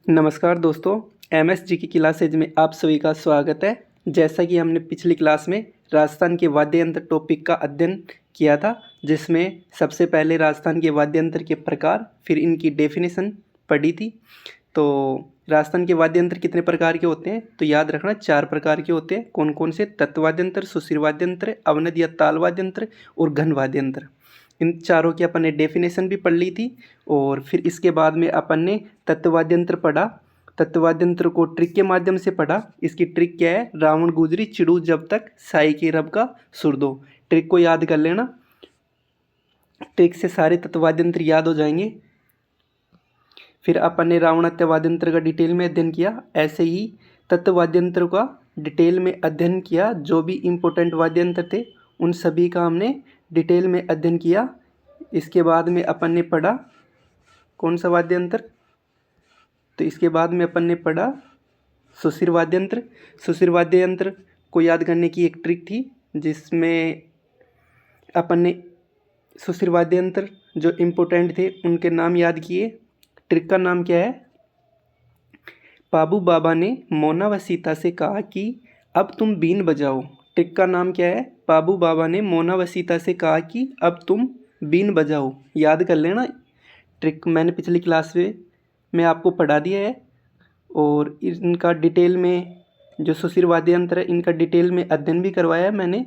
नमस्कार दोस्तों, एमएसजी की क्लासेज में आप सभी का स्वागत है। जैसा कि हमने पिछली क्लास में राजस्थान के वाद्य यंत्र टॉपिक का अध्ययन किया था, जिसमें सबसे पहले राजस्थान के वाद्य यंत्र के प्रकार, फिर इनकी डेफिनेशन पढ़ी थी। तो राजस्थान के वाद्य यंत्र कितने प्रकार के होते हैं? तो याद रखना 4 प्रकार के होते हैं। कौन कौन से? तत्व वाद्य यंत्र, सुशिर वाद्य यंत्र, अवनद या ताल वाद्य यंत्र और घन वाद्य यंत्र। इन चारों की अपन ने डेफिनेशन भी पढ़ ली थी। और फिर इसके बाद में अपन ने तत्व वाद्य यंत्र पढ़ा। तत्व वाद्य यंत्र को ट्रिक के माध्यम से पढ़ा। इसकी ट्रिक क्या है? रावण गुजरी चिड़ू जब तक साई की रब का सुर दो। ट्रिक को याद कर लेना, ट्रिक से सारे तत्व वाद्य यंत्र याद हो जाएंगे। फिर अपन ने रावणात्य वाद्य यंत्र का डिटेल में अध्ययन किया। ऐसे ही तत्व वाद्य यंत्र का डिटेल में अध्ययन किया। जो भी इम्पोर्टेंट वाद्य यंत्र थे उन सभी का हमने डिटेल में अध्ययन किया। इसके बाद में अपन ने पढ़ा कौन सा वाद्य यंत्र? तो इसके बाद में अपन ने पढ़ा सुशिर वाद्य यंत्र। सुशिर वाद्य यंत्र को याद करने की एक ट्रिक थी, जिसमें अपन ने सुशिर वाद्य यंत्र जो इम्पोर्टेंट थे उनके नाम याद किए। ट्रिक का नाम क्या है? पाबू बाबा ने मोना व सीता से कहा कि अब तुम बीन बजाओ। ट्रिक का नाम क्या है? पाबू बाबा ने मोना व सीता से कहा कि अब तुम बीन बजाओ। याद कर लेना, ट्रिक मैंने पिछली क्लास में आपको पढ़ा दिया है। और इनका डिटेल में जो सुशिर वाद्य यंत्र है इनका डिटेल में अध्ययन भी करवाया है मैंने।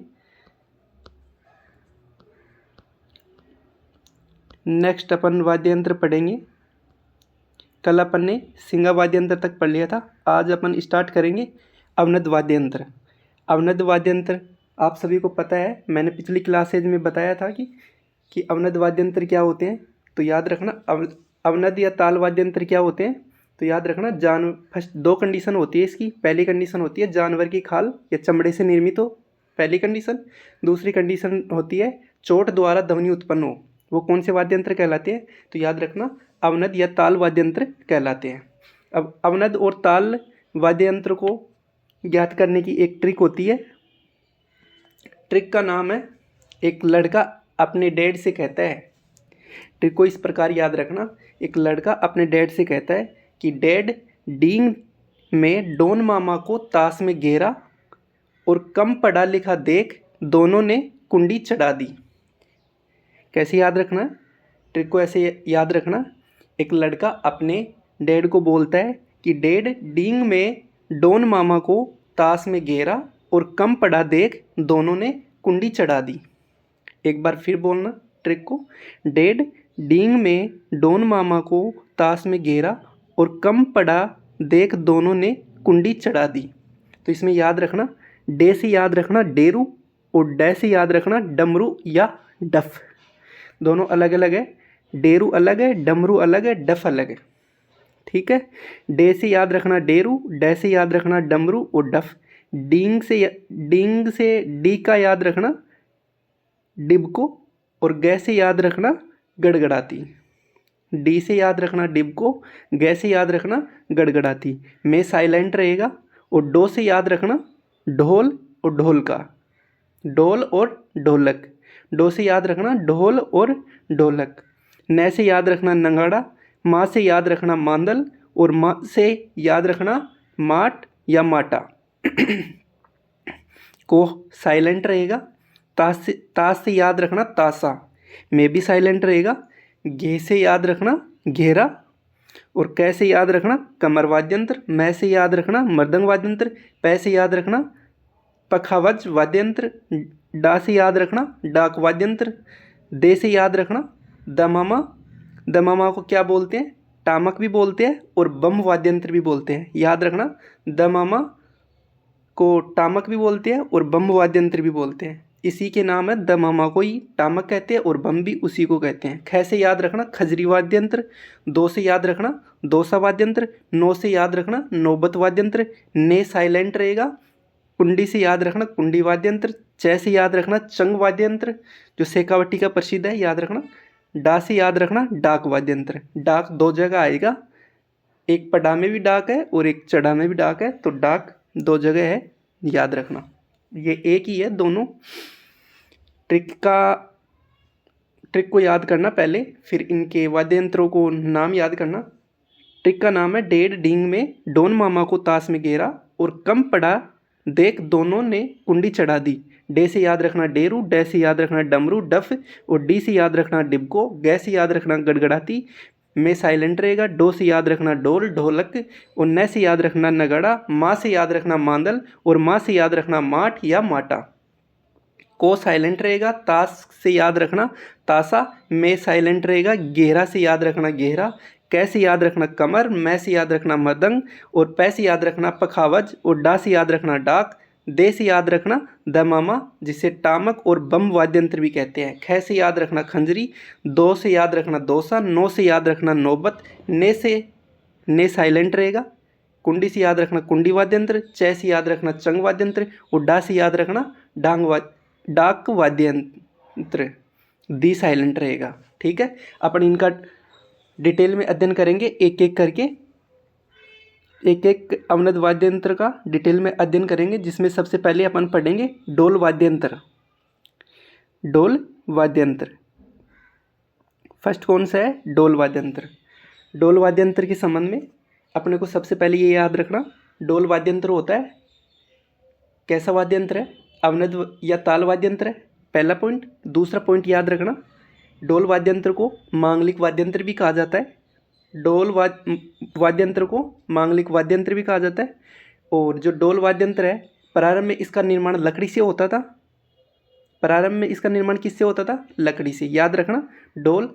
नेक्स्ट अपन वाद्य यंत्र पढ़ेंगे। कल अपन ने सिंगा वाद्य यंत्र तक पढ़ लिया था। आज अपन स्टार्ट करेंगे अवनद वाद्य यंत्र। अवनद वाद्य यंत्र आप सभी को पता है, मैंने पिछली क्लासेज में बताया था कि अवनद वाद्य यंत्र क्या होते हैं। तो याद रखना, अवनद या ताल वाद्य यंत्र क्या होते हैं? तो याद रखना, फर्स्ट 2 कंडीशन होती है इसकी। पहली कंडीशन होती है जानवर की खाल या चमड़े से निर्मित हो, पहली कंडीशन। दूसरी कंडीशन होती है चोट द्वारा ध्वनि उत्पन्न हो। वो कौन से वाद्य यंत्र कहलाते हैं? तो याद रखना, अवनद या ताल वाद्य यंत्र कहलाते हैं। अब अवनद और ताल वाद्य यंत्र को ज्ञात करने की एक ट्रिक होती है। ट्रिक का नाम है एक लड़का अपने डैड से कहता है। ट्रिक को इस प्रकार याद रखना, एक लड़का अपने डैड से कहता है कि डैड, डींग में डोन मामा को ताश में घेरा और कम पढ़ा लिखा देख दोनों ने कुंडी चढ़ा दी। कैसे याद रखना? ट्रिक को ऐसे याद रखना, एक लड़का अपने डैड को बोलता है कि डैड, डींग में डोन मामा को ताश में घेरा और कम पढ़ा देख दोनों ने कुंडी चढ़ा दी। एक बार फिर बोलना ट्रिक को, डैड, डींग में डोन मामा को ताश में घेरा और कम पढ़ा देख दोनों ने कुंडी चढ़ा दी। तो इसमें याद रखना, डे से याद रखना डेरू और डे से याद रखना डमरू या डफ। दोनों अलग अलग है, डेरू अलग है, डमरू अलग है, डफ अलग है। ठीक है, डे से याद रखना डेरू, डे से याद रखना डमरू और डफ। डींग से डी का याद रखना डिब को, और गे से याद रखना गड़गड़ाती। डी से याद रखना डिब को, गे से याद रखना गड़गड़ाती। में साइलेंट रहेगा। और डो से याद रखना ढोल और ढोलका, डोल और ढोलक। डो से याद रखना ढोल और ढोलक। न से याद रखना नंगाड़ा, माँ से याद रखना मांदल और माँ से याद रखना माट या माटा। को साइलेंट रहेगा। ताश से याद रखना तासा, में भी साइलेंट रहेगा। घे से याद रखना घेरा और कै से याद रखना कमर वाद्य यंत्र। मैं से याद रखना मृदंग वाद्य यंत्र। पै से याद रखना पखावज वाद्य यंत्र। डा से याद रखना डाक वाद्य यंत्र। दे से याद रखना दमामा। दमामा को क्या बोलते हैं? टामक भी बोलते हैं और बम वाद्य यंत्र भी बोलते हैं। याद रखना, दमामा को टामक भी बोलते हैं और बम वाद्य यंत्र भी बोलते हैं। इसी के नाम है, दमामा को ही टामक कहते हैं और बम भी उसी को कहते हैं। ख से याद रखना खजरी वाद्य यंत्र। दो से याद रखना दोसा वाद्य यंत्र। नो से याद रखना नौबत वाद्य यंत्र। ने साइलेंट रहेगा। कुंडी से याद रखना कुंडी वाद्य यंत्र। च से याद रखना चंग वाद्य यंत्र जो शेखावटी का प्रसिद्ध है, याद रखना। डा से याद रखना डाक वाद्य यंत्र। डाक 2 जगह आएगा, एक पडा में भी डाक है और एक चढ़ा में भी डाक है। तो डाक 2 जगह है, याद रखना। ये एक ही है दोनों। ट्रिक को याद करना पहले, फिर इनके वाद्य यंत्रों को नाम याद करना। ट्रिक का नाम है डेढ़ डींग में डोन मामा को ताश में घेरा और कम पड़ा देख दोनों ने कुंडी चढ़ा दी। डे से याद रखना डेरू, डे से याद रखना डमरू डफ और डी से याद रखना डिब्को, गे से याद रखना गड़गड़ाती, में साइलेंट रहेगा, डो से याद रखना डोल ढोलक और न से याद रखना नगाड़ा, माँ से याद रखना मांदल और माँ से याद रखना माठ या माटा। को साइलेंट रहेगा, ताश से याद रखना तासा, में साइलेंट रहेगा, गहरा से याद रखना गहरा, कैसे याद रखना कमर, मैं से याद रखना मदंग और पै से याद रखना पखावज और डा से याद रखना डाक, दे से याद रखना दमामा जिसे टामक और बम वाद्यंत्र भी कहते हैं, ख से याद रखना खंजरी, दो से याद रखना दोसा, नो से याद रखना नौबत, ने साइलेंट रहेगा, कुंडी से याद रखना कुंडी वाद्यंत्र, च से याद रखना चंग वाद्यंत्र और डा से याद रखना डाक वाद्यंत्र, दी साइलेंट रहेगा। ठीक है, अपन इनका डिटेल में अध्ययन करेंगे एक एक करके, एक एक अवनद वाद्यंत्र का डिटेल में अध्ययन करेंगे, जिसमें सबसे पहले अपन पढ़ेंगे डोल वाद्यंत्र। डोल वाद्यंत्र फर्स्ट कौन सा है? डोल वाद्यंत्र। डोल वाद्यंत्र के संबंध में अपने को सबसे पहले ये याद रखना, डोल वाद्यंत्र होता है कैसा वाद्यंत्र है? अवनद या ताल वाद्यंत्र है, पहला पॉइंट। दूसरा पॉइंट याद रखना, डोल वाद्यंत्र को मांगलिक वाद्यंत्र भी कहा जाता है। डोल वाद्यंत्र को मांगलिक वाद्यंत्र भी कहा जाता है। और जो डोल वाद्यंत्र है, प्रारंभ में इसका निर्माण लकड़ी से होता था। प्रारंभ में इसका निर्माण किससे होता था? लकड़ी से। याद रखना, डोल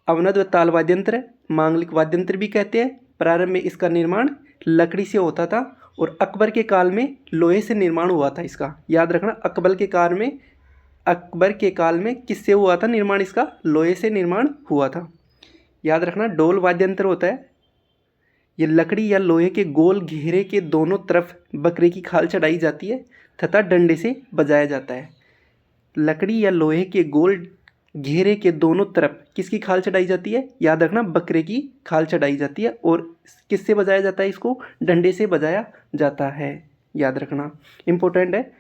अवनद व ताल वाद्यंत्र है, मांगलिक वाद्यंत्र भी कहते हैं। प्रारंभ में इसका निर्माण लकड़ी से होता था और अकबर के काल में लोहे से निर्माण हुआ था इसका। याद रखना, अकबर के काल में किससे हुआ था निर्माण इसका? लोहे से निर्माण हुआ था। याद रखना, डोल वाद्यंत्र होता है ये लकड़ी या लोहे के गोल घेरे के दोनों तरफ बकरे की खाल चढ़ाई जाती है तथा डंडे से बजाया जाता है। लकड़ी या लोहे के गोल घेरे के दोनों तरफ किसकी खाल चढ़ाई जाती है? याद रखना, बकरे की खाल चढ़ाई जाती है। और किससे बजाया जाता है इसको? डंडे से बजाया जाता है। याद रखना, इंपॉर्टेंट है।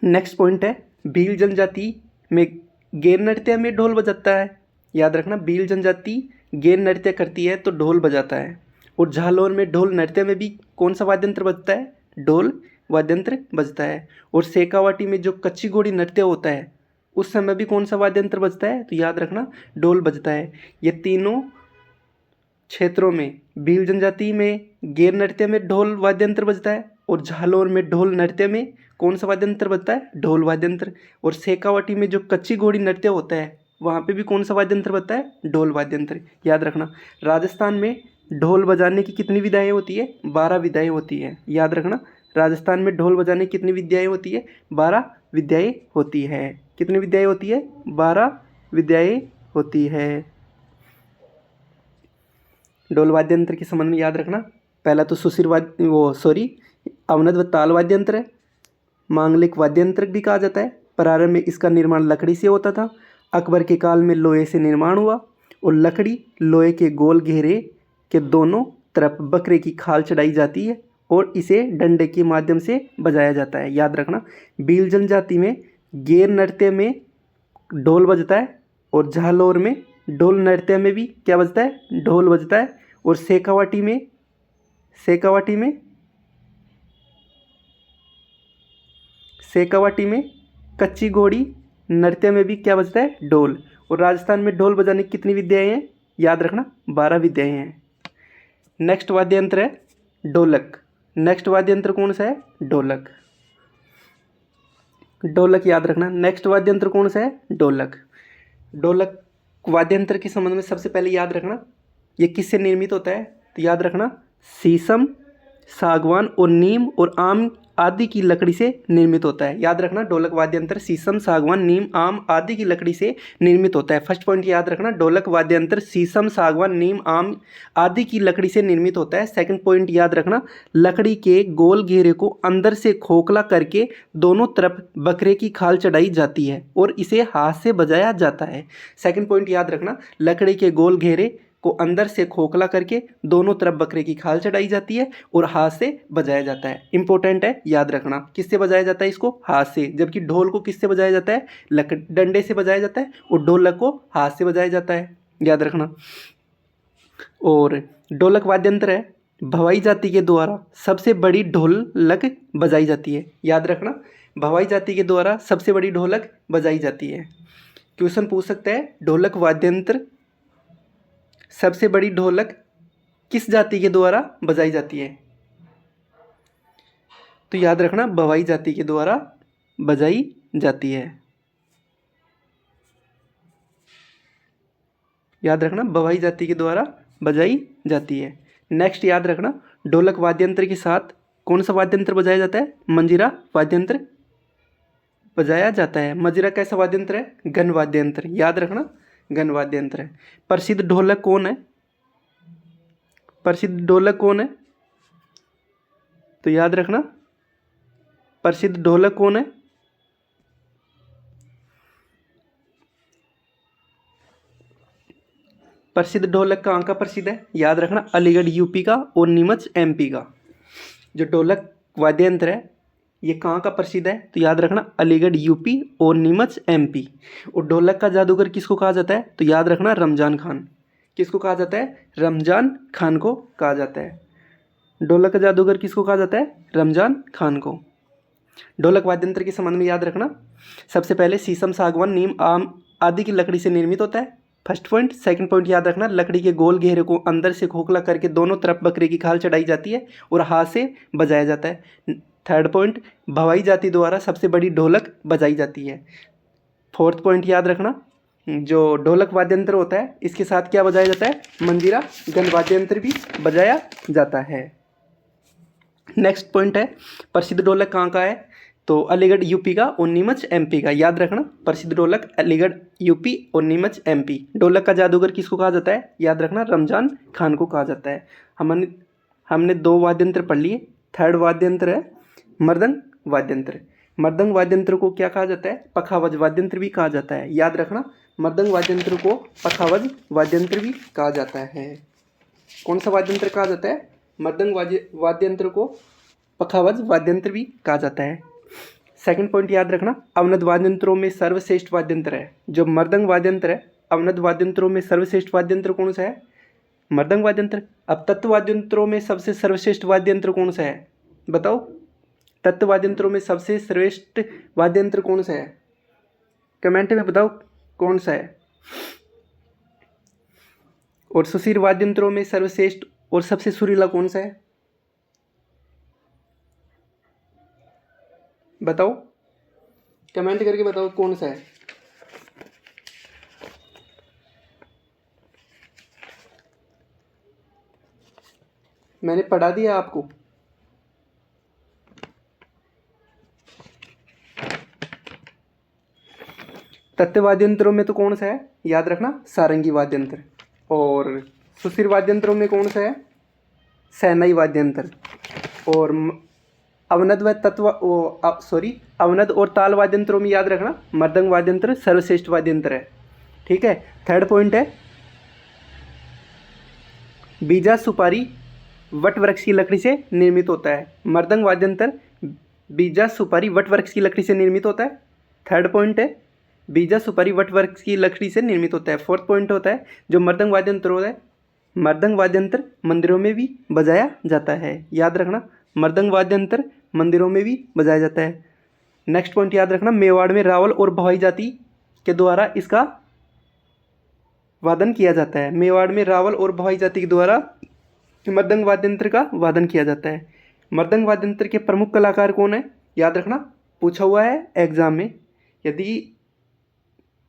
नेक्स्ट पॉइंट है, भील जनजाति में गेर नृत्य में ढोल बजाता है। याद रखना, भील जनजाति गेर नृत्य करती है तो ढोल बजाता है। और झालोर में ढोल नृत्य में भी कौन सा वाद्यंत्र बजता है? ढोल वाद्यंत्र बजता है। और शेखावाटी में जो कच्ची घोड़ी नृत्य होता है उस समय भी कौन सा वाद्यंत्र बजता है? तो याद रखना, ढोल बजता है। ये तीनों क्षेत्रों में, भील जनजाति में गेर नृत्य में ढोल वाद्यंत्र बजता है और झालोर में ढोल नृत्य में कौन सा वाद्यंत्र बजता है? ढोल वाद्यंत्र। और शेखावाटी में जो कच्ची घोड़ी नृत्य होता है वहाँ पे भी कौन सा वाद्यंत्र बजता है? ढोल वाद्यंत्र। याद रखना, राजस्थान में ढोल बजाने की कितनी विधाएं होती है? 12 विधाएं होती है। याद रखना, राजस्थान में ढोल बजाने की कितनी विद्याएं होती है? 12 विद्याएं होती है। कितनी विद्याएं होती है? 12 विद्याएं होती है। ढोल वाद्यंत्र के संबंध में याद रखना, पहला तो अवनद व ताल वाद्यंत्र है, मांगलिक वाद्यंत्र भी कहा जाता है। प्रारंभ में इसका निर्माण लकड़ी से होता था। अकबर के काल में लोहे से निर्माण हुआ और लकड़ी लोहे के गोल घेरे के दोनों तरफ बकरे की खाल चढ़ाई जाती है और इसे डंडे के माध्यम से बजाया जाता है। याद रखना, भील जनजाति में गेर नृत्य में ढोल बजता है और झालोर में ढोल नृत्य में भी क्या बजता है? ढोल बजता है। और शेखावाटी में कच्ची घोड़ी नृत्य में भी क्या बजता है? ढोल। और राजस्थान में ढोल बजाने की कितनी विद्याएं हैं? याद रखना, 12 विद्याएं हैं। नेक्स्ट वाद्यंत्र है ढोलक। नेक्स्ट वाद्यंत्र कौन सा है? ढोलक। ढोलक याद रखना, नेक्स्ट वाद्यंत्र कौन सा है? ढोलक। ढोलक वाद्यंत्र के संबंध में सबसे पहले याद रखना, ये किससे निर्मित होता है? तो याद रखना, शीशम, सागवान और नीम और आम आदि की लकड़ी से निर्मित होता है। याद रखना, ढोलक वाद्यंत्र शीशम, सागवान, नीम, आम आदि की लकड़ी से निर्मित होता है। फर्स्ट पॉइंट याद रखना, ढोलक वाद्यंत्र शीशम, सागवान, नीम, आम आदि की लकड़ी से निर्मित होता है। सेकंड पॉइंट याद रखना, लकड़ी के गोल घेरे को अंदर से खोखला करके दोनों तरफ बकरे की खाल चढ़ाई जाती है और इसे हाथ से बजाया जाता है। सेकंड पॉइंट याद रखना, लकड़ी के गोल घेरे को अंदर से खोखला करके दोनों तरफ बकरे की खाल चढ़ाई जाती है और हाथ से बजाया जाता है। इंपॉर्टेंट है, याद रखना, किससे बजाया जाता है इसको? हाथ से। जबकि ढोल को किससे बजाया जाता है? डंडे से बजाया जाता है और ढोलक को हाथ से बजाया जाता है। याद रखना। और ढोलक वाद्य यंत्र है, भवाई जाति के द्वारा सबसे बड़ी ढोलक बजाई जाती है। याद रखना, भवाई जाति के द्वारा सबसे बड़ी ढोलक बजाई जाती है। क्वेश्चन पूछ सकता है, ढोलक वाद्य यंत्र सबसे बड़ी ढोलक किस जाति के द्वारा बजाई जाती है? तो याद रखना, भवाई जाति के द्वारा बजाई जाती है। याद रखना, भवाई जाति के द्वारा बजाई जाती है। नेक्स्ट याद रखना, ढोलक वाद्य यंत्र के साथ कौन सा वाद्य यंत्र बजाया जाता है? मंजीरा वाद्य यंत्र बजाया जाता है। मंजीरा कैसा वाद्य यंत्र है? घन वाद्य यंत्र। याद रखना, घन वाद्य यंत्र है। प्रसिद्ध ढोलक कौन है? प्रसिद्ध ढोलक कौन है? तो याद रखना, प्रसिद्ध ढोलक कौन है? प्रसिद्ध ढोलक कहाँ का प्रसिद्ध है? याद रखना, अलीगढ़ यूपी का और नीमच एमपी का। जो ढोलक वाद्य यंत्र है ये कहाँ का प्रसिद्ध है? तो याद रखना, अलीगढ़ यूपी और नीमच एमपी। और ढोलक का जादूगर किसको कहा जाता है? तो याद रखना, रमजान खान। किसको कहा जाता है? रमजान खान को कहा जाता है। ढोलक का जादूगर किसको कहा जाता है? रमजान खान को। ढोलक वाद्य यंत्र के संबंध में याद रखना, सबसे पहले शीशम, सागवान, नीम, आम आदि की लकड़ी से निर्मित होता है। First point. सेकंड पॉइंट याद रखना, लकड़ी के गोल घेरे को अंदर से खोखला करके दोनों तरफ बकरे की खाल चढ़ाई जाती है और हाथ से बजाया जाता है। थर्ड पॉइंट, भवाई जाति द्वारा सबसे बड़ी ढोलक बजाई जाती है। फोर्थ पॉइंट याद रखना, जो ढोलक वाद्य यंत्र होता है इसके साथ क्या बजाया जाता है? मंजीरा, घन वाद्य यंत्र भी बजाया जाता है। नेक्स्ट पॉइंट है, प्रसिद्ध ढोलक कहाँ का है? तो अलीगढ़ यूपी का और नीमच एमपी का। याद रखना, प्रसिद्ध ढोलक अलीगढ़ यूपी और नीमच एमपी। ढोलक का जादूगर किसको कहा जाता है? याद रखना, रमजान खान को कहा जाता है। हमने दो वाद्य यंत्र पढ़ लिए। थर्ड वाद्य यंत्र है मृदंग वाद्य यंत्र। मृदंग वाद्य यंत्र को क्या कहा जाता है? पखावज वाद्य यंत्र भी कहा जाता है। याद रखना, मृदंग वाद्य यंत्र को पखावज वाद्य यंत्र भी कहा जाता है। कौन सा वाद्य यंत्र कहा जाता है? मृदंग वाद्य यंत्र को पखावज वाद्य यंत्र भी कहा जाता है। सेकंड पॉइंट याद रखना, अवनद वाद्य यंत्रों में सर्वश्रेष्ठ वाद्य यंत्र है जो मृदंग वाद्य यंत्र है। अवनद वाद्य यंत्रों में सर्वश्रेष्ठ वाद्य यंत्र कौन सा है? मृदंग वाद्य यंत्र। अब तत्व वाद्य यंत्रों में सबसे सर्वश्रेष्ठ वाद्य यंत्र कौन सा है? बताओ, तत्व वाद्य यंत्रों में सबसे श्रेष्ठ वाद्य यंत्र कौन सा है? कमेंट में बताओ कौन सा है। और सुशील वाद्य यंत्रों में सर्वश्रेष्ठ और सबसे सुरीला कौन सा है? बताओ, कमेंट करके बताओ कौन सा है। मैंने पढ़ा दिया आपको। तत्व वाद्य यंत्रों में तो कौन सा है? याद रखना, सारंगी वाद्य यंत्र। और सुशील वाद्य यंत्रों में कौन सा है? शहनाई वाद्य यंत्र। और अवनद व अवनद और ताल वाद्य यंत्रों में याद रखना, मृदंग वाद्य यंत्र सर्वश्रेष्ठ वाद्य यंत्र है। ठीक है। थर्ड पॉइंट है, बीजा सुपारी वट वृक्ष की लकड़ी से निर्मित होता है। मृदंग वाद्य यंत्र बीजा सुपारी वट वृक्ष की लकड़ी से निर्मित होता है। थर्ड पॉइंट है, बीजा सुपारी वट वृक्ष की लकड़ी से निर्मित होता है। फोर्थ पॉइंट होता है, जो मृदंग वाद्य यंत्र होता है, मृदंग वाद्य यंत्र मंदिरों में भी बजाया जाता है। याद रखना, मृदंग वाद्य यंत्र मंदिरों में भी बजाया जाता है। नेक्स्ट पॉइंट याद रखना, मेवाड़ में रावल और भवाई जाति के द्वारा इसका वादन किया जाता है। मेवाड़ में रावल और भवाई जाति के द्वारा मृदंग वाद्य यंत्र का वादन किया जाता है। मृदंग वाद्य यंत्र के प्रमुख कलाकार कौन है? याद रखना, पूछा हुआ है एग्जाम में। यदि